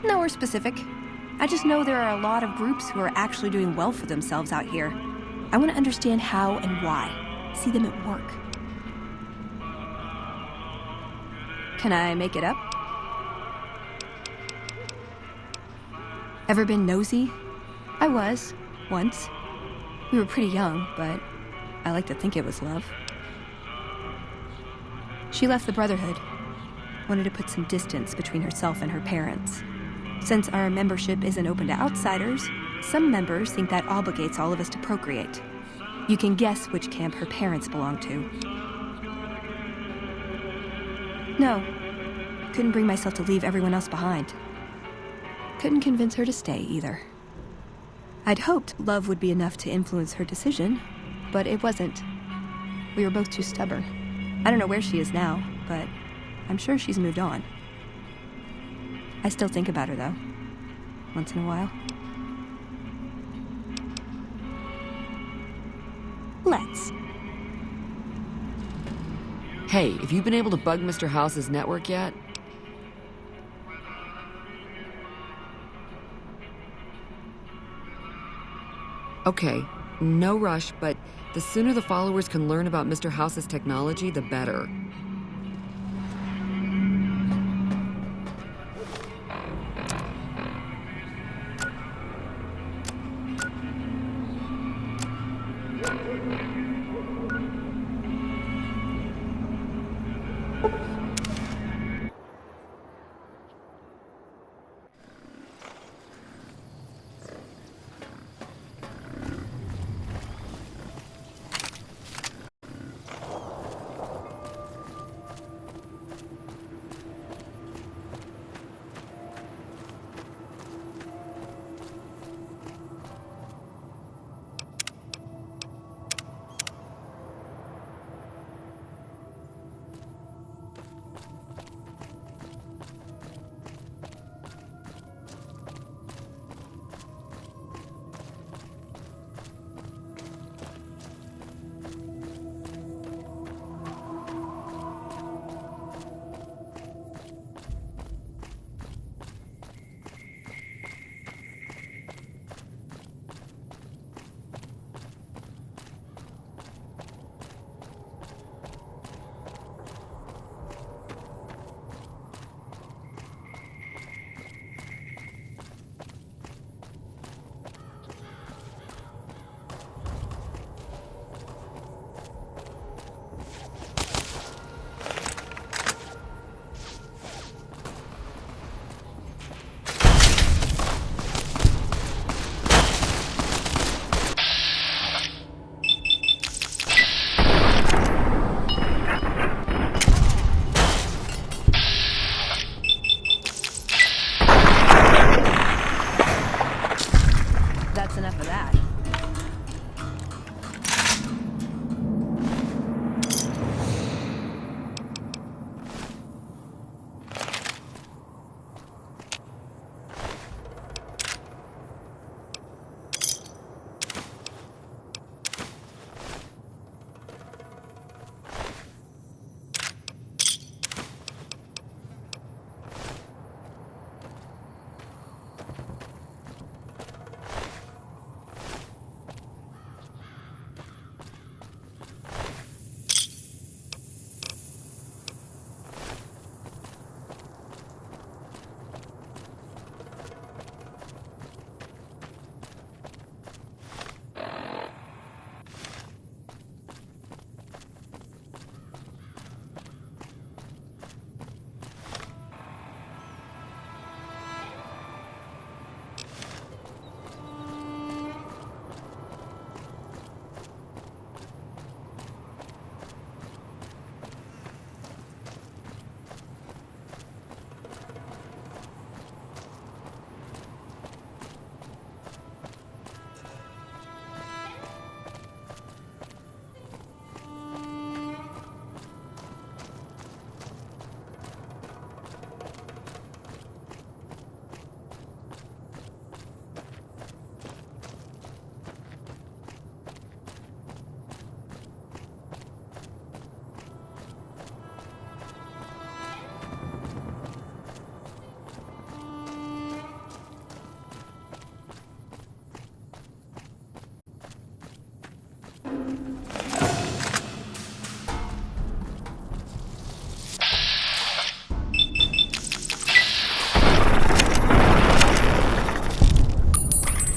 Nowhere specific. I just know there are a lot of groups who are actually doing well for themselves out here. I want to understand how and why. See them at work. Can I make it up? Ever been nosy? I was, once. We were pretty young, but I like to think it was love. She left the Brotherhood. Wanted to put some distance between herself and her parents. Since our membership isn't open to outsiders, some members think that obligates all of us to procreate. You can guess which camp her parents belong to. No, couldn't bring myself to leave everyone else behind. Couldn't convince her to stay either. I'd hoped love would be enough to influence her decision, but it wasn't. We were both too stubborn. I don't know where she is now, but I'm sure she's moved on. I still think about her, though, once in a while. Let's. Hey, have you been able to bug Mr. House's network yet? Okay, no rush, but the sooner the followers can learn about Mr. House's technology, the better.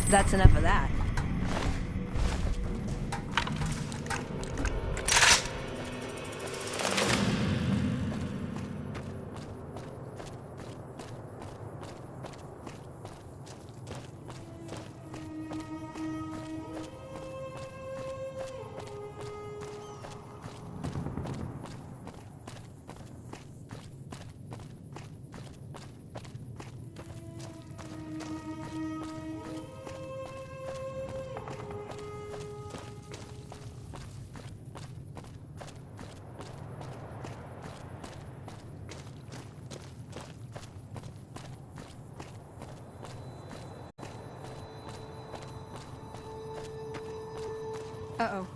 That's enough of that. Uh-oh.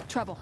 Trouble.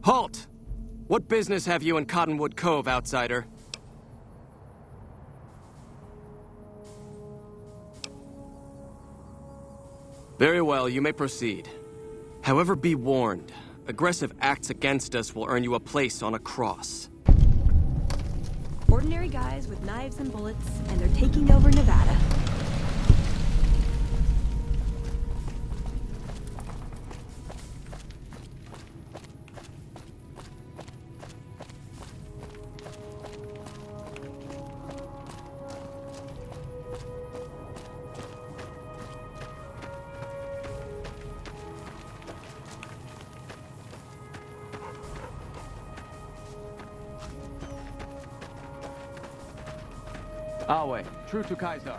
Halt! What business have you in Cottonwood Cove, outsider? Very well, you may proceed. However, be warned. Aggressive acts against us will earn you a place on a cross. Ordinary guys with knives and bullets, and they're taking over Nevada. Alway, true to Kaiser.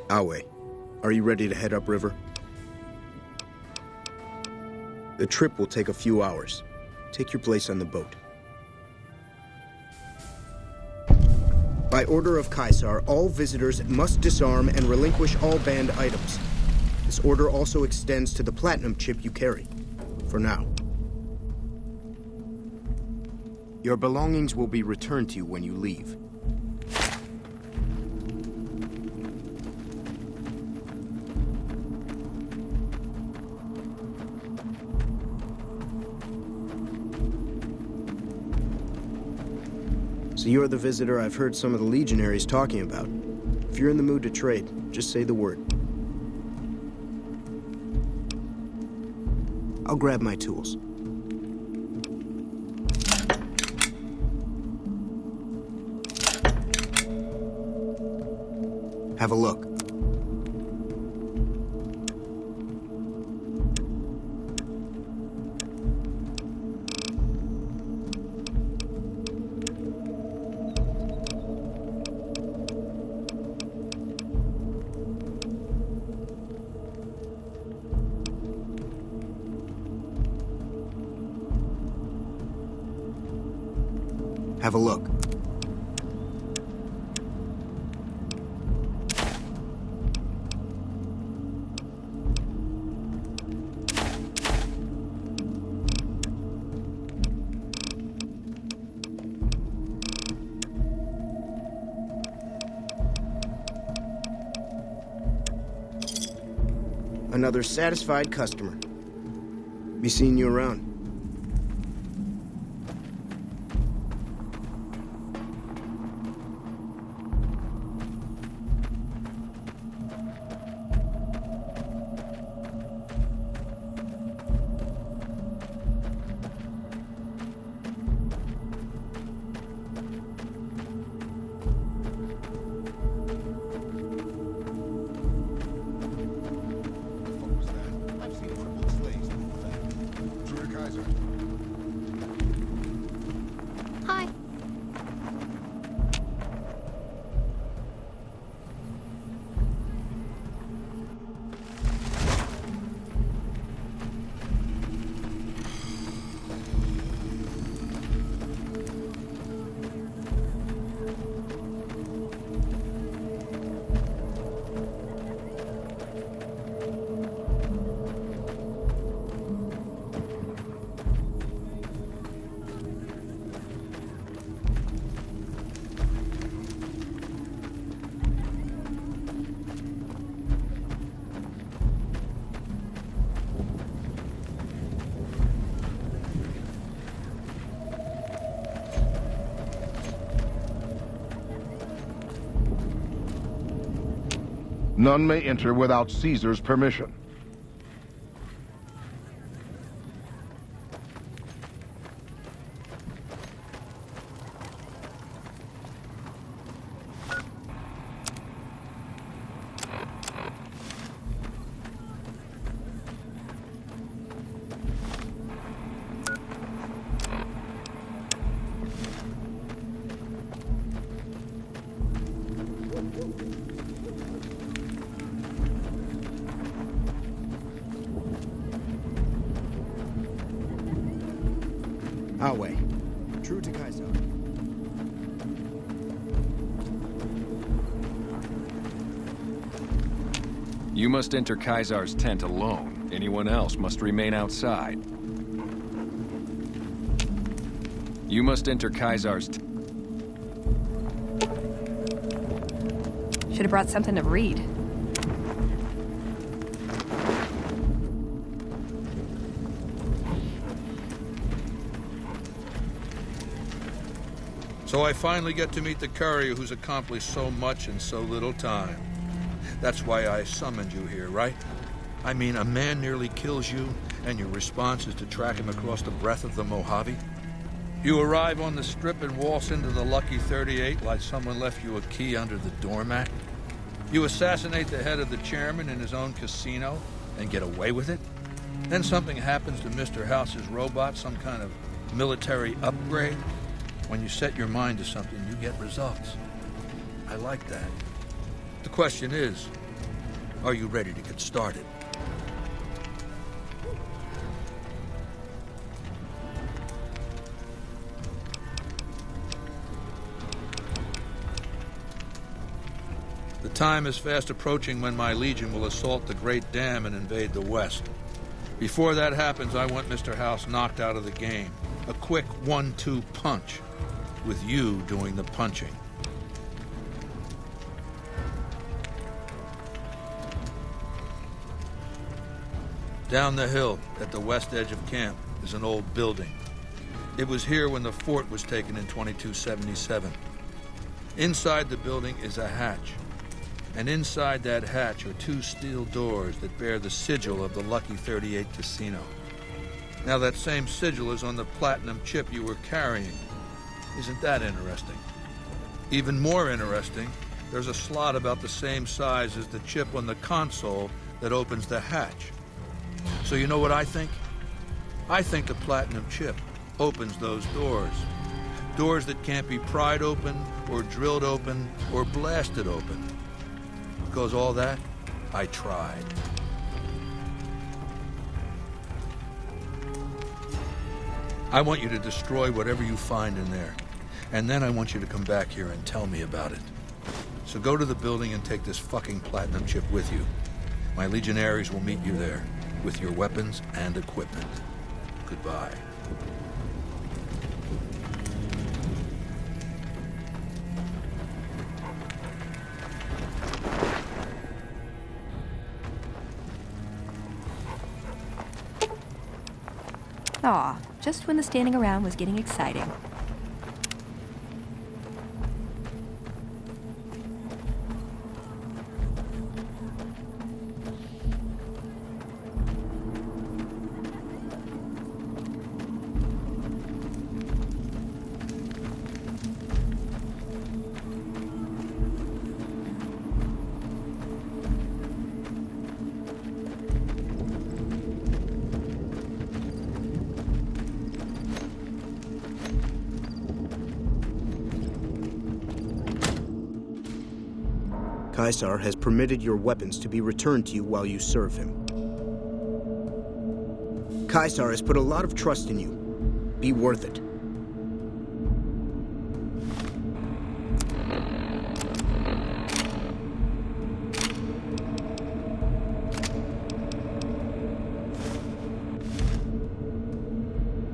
Awe, are you ready to head upriver? The trip will take a few hours. Take your place on the boat. By order of Caesar, all visitors must disarm and relinquish all banned items. This order also extends to the platinum chip you carry. For now. Your belongings will be returned to you when you leave. So you're the visitor I've heard some of the legionaries talking about. If you're in the mood to trade, just say the word. I'll grab my tools. Have a look. Have a look. Another satisfied customer. Be seeing you around. Hi. None may enter without Caesar's permission. Awe. True to Caesar. You must enter Caesar's tent alone. Anyone else must remain outside. You must enter Caesar's tent. Should have brought something to read. So I finally get to meet the courier who's accomplished so much in so little time. That's why I summoned you here, right? I mean, a man nearly kills you, and your response is to track him across the breadth of the Mojave? You arrive on the strip and waltz into the Lucky 38 like someone left you a key under the doormat? You assassinate the head of the chairman in his own casino and get away with it? Then something happens to Mr. House's robot, some kind of military upgrade? When you set your mind to something, you get results. I like that. The question is, Are you ready to get started? The time is fast approaching when my legion will assault the Great Dam and invade the West. Before that happens, I want Mr. House knocked out of the game. A quick 1-2 punch, with you doing the punching. Down the hill, at the west edge of camp, is an old building. It was here when the fort was taken in 2277. Inside the building is a hatch. And inside that hatch are 2 steel doors that bear the sigil of the Lucky 38 Casino. Now that same sigil is on the platinum chip you were carrying. Isn't that interesting? Even more interesting, there's a slot about the same size as the chip on the console that opens the hatch. So you know what I think? I think the platinum chip opens those doors. Doors that can't be pried open, or drilled open, or blasted open. Because all that, I tried. I want you to destroy whatever you find in there. And then I want you to come back here and tell me about it. So go to the building and take this fucking platinum chip with you. My legionaries will meet you there, with your weapons and equipment. Goodbye. Aw, just when the standing around was getting exciting. Caesar has permitted your weapons to be returned to you while you serve him. Caesar has put a lot of trust in you. Be worth it.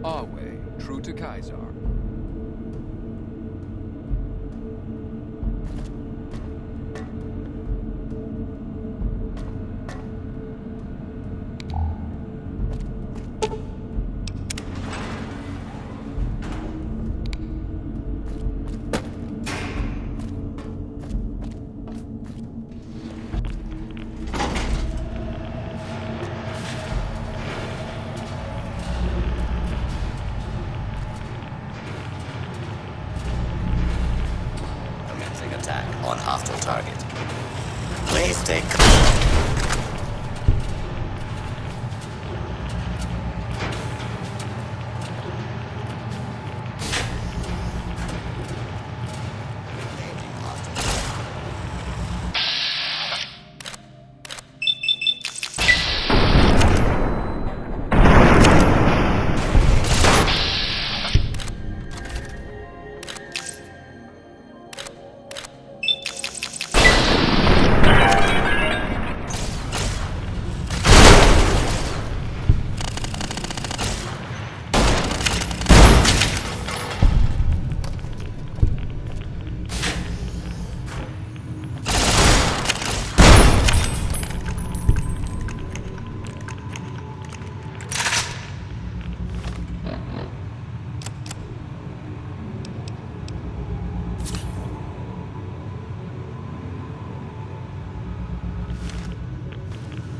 Our way, true to Caesar. Attack on hostile target. Please take...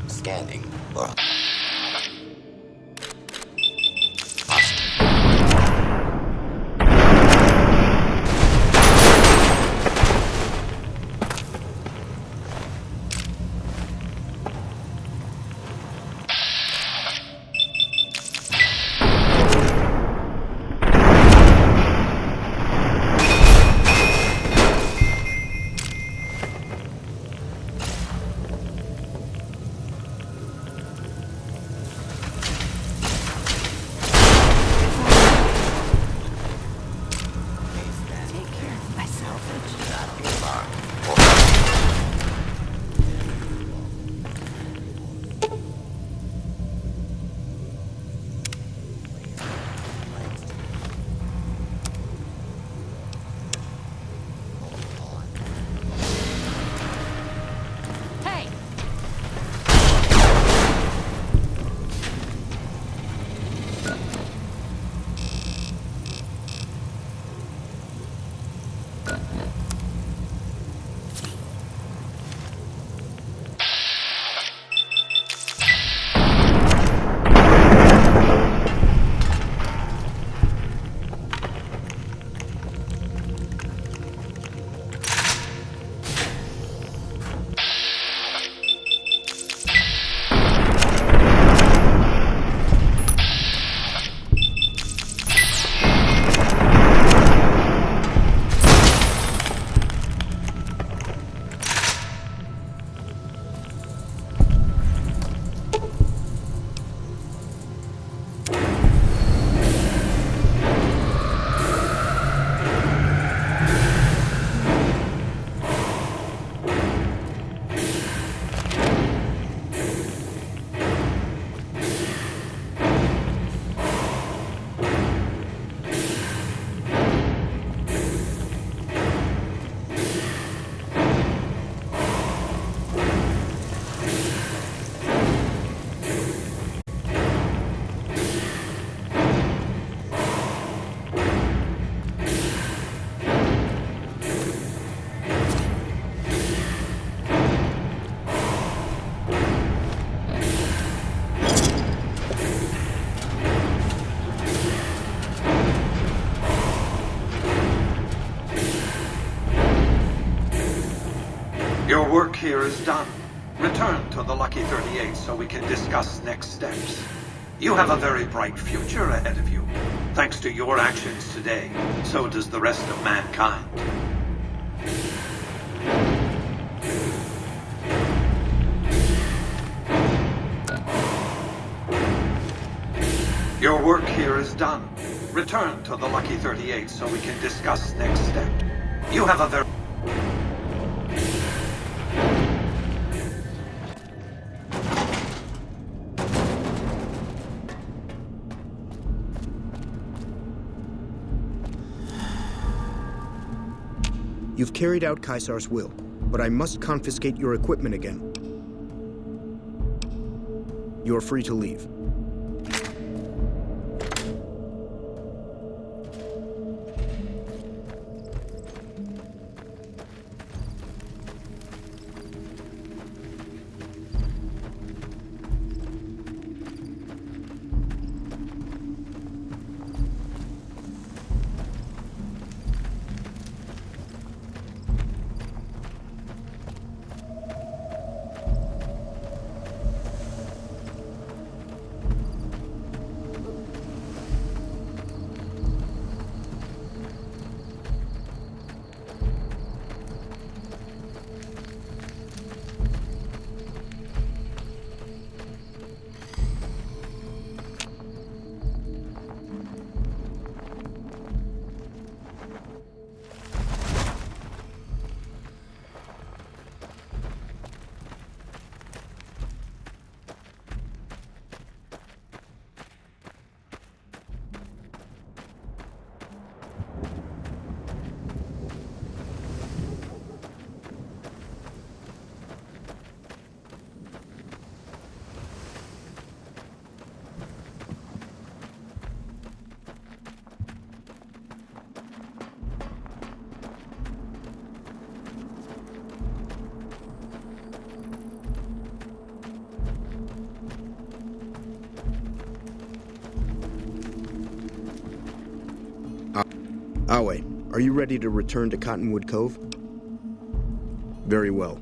Scanning. Your work here is done. Return to the Lucky 38 so we can discuss next steps. You have a very bright future ahead of you. Thanks to your actions today, so does the rest of mankind. Your work here is done. Return to the Lucky 38 so we can discuss next step. You have a very... You've carried out Caesar's will, but I must confiscate your equipment again. You're free to leave. Awe, are you ready to return to Cottonwood Cove? Very well.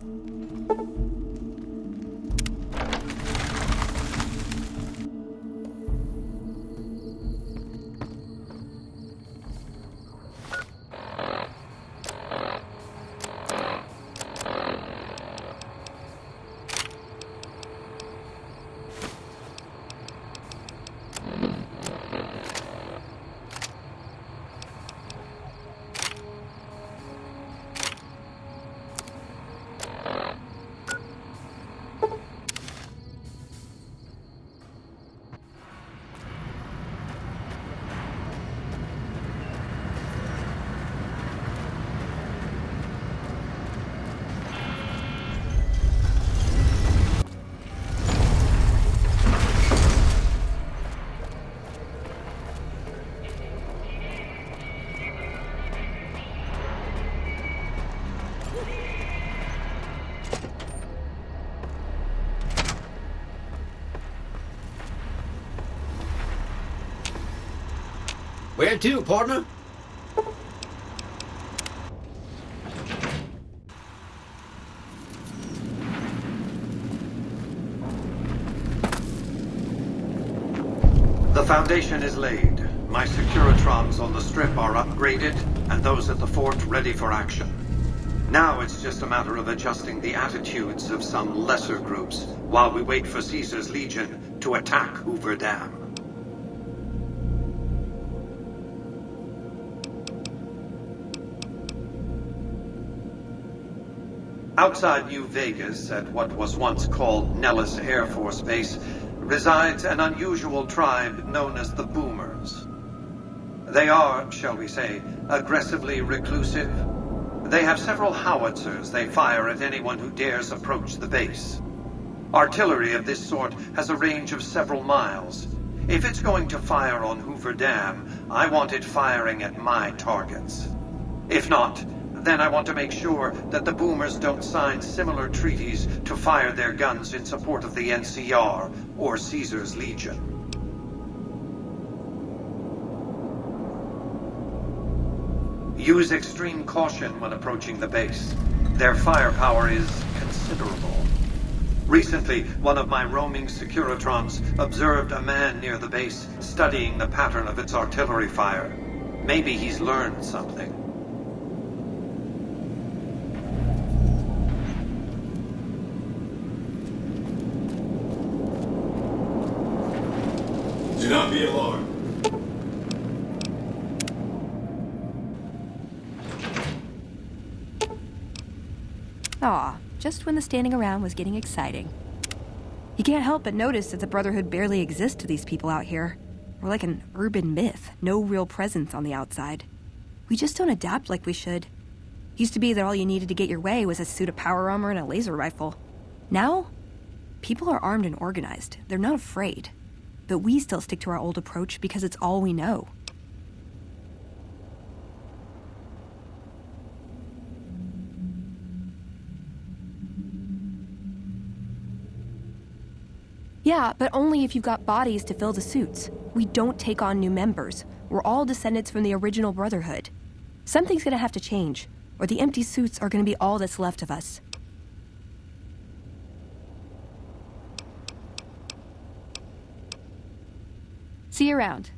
Where to, partner? The foundation is laid. My Securitrons on the Strip are upgraded, and those at the fort ready for action. Now it's just a matter of adjusting the attitudes of some lesser groups while we wait for Caesar's Legion to attack Hoover Dam. Outside New Vegas, at what was once called Nellis Air Force Base, resides an unusual tribe known as the Boomers. They are, shall we say, aggressively reclusive. They have several howitzers they fire at anyone who dares approach the base. Artillery of this sort has a range of several miles. If it's going to fire on Hoover Dam, I want it firing at my targets. If not, then I want to make sure that the Boomers don't sign similar treaties to fire their guns in support of the NCR or Caesar's Legion. Use extreme caution when approaching the base. Their firepower is considerable. Recently, one of my roaming Securitrons observed a man near the base studying the pattern of its artillery fire. Maybe he's learned something. Do not be alarmed. Aw, just when the standing around was getting exciting. You can't help but notice that the Brotherhood barely exists to these people out here. We're like an urban myth, no real presence on the outside. We just don't adapt like we should. Used to be that all you needed to get your way was a suit of power armor and a laser rifle. Now, people are armed and organized. They're not afraid. But we still stick to our old approach because it's all we know. Yeah, but only if you've got bodies to fill the suits. We don't take on new members. We're all descendants from the original Brotherhood. Something's gonna have to change, or the empty suits are gonna be all that's left of us. See you around.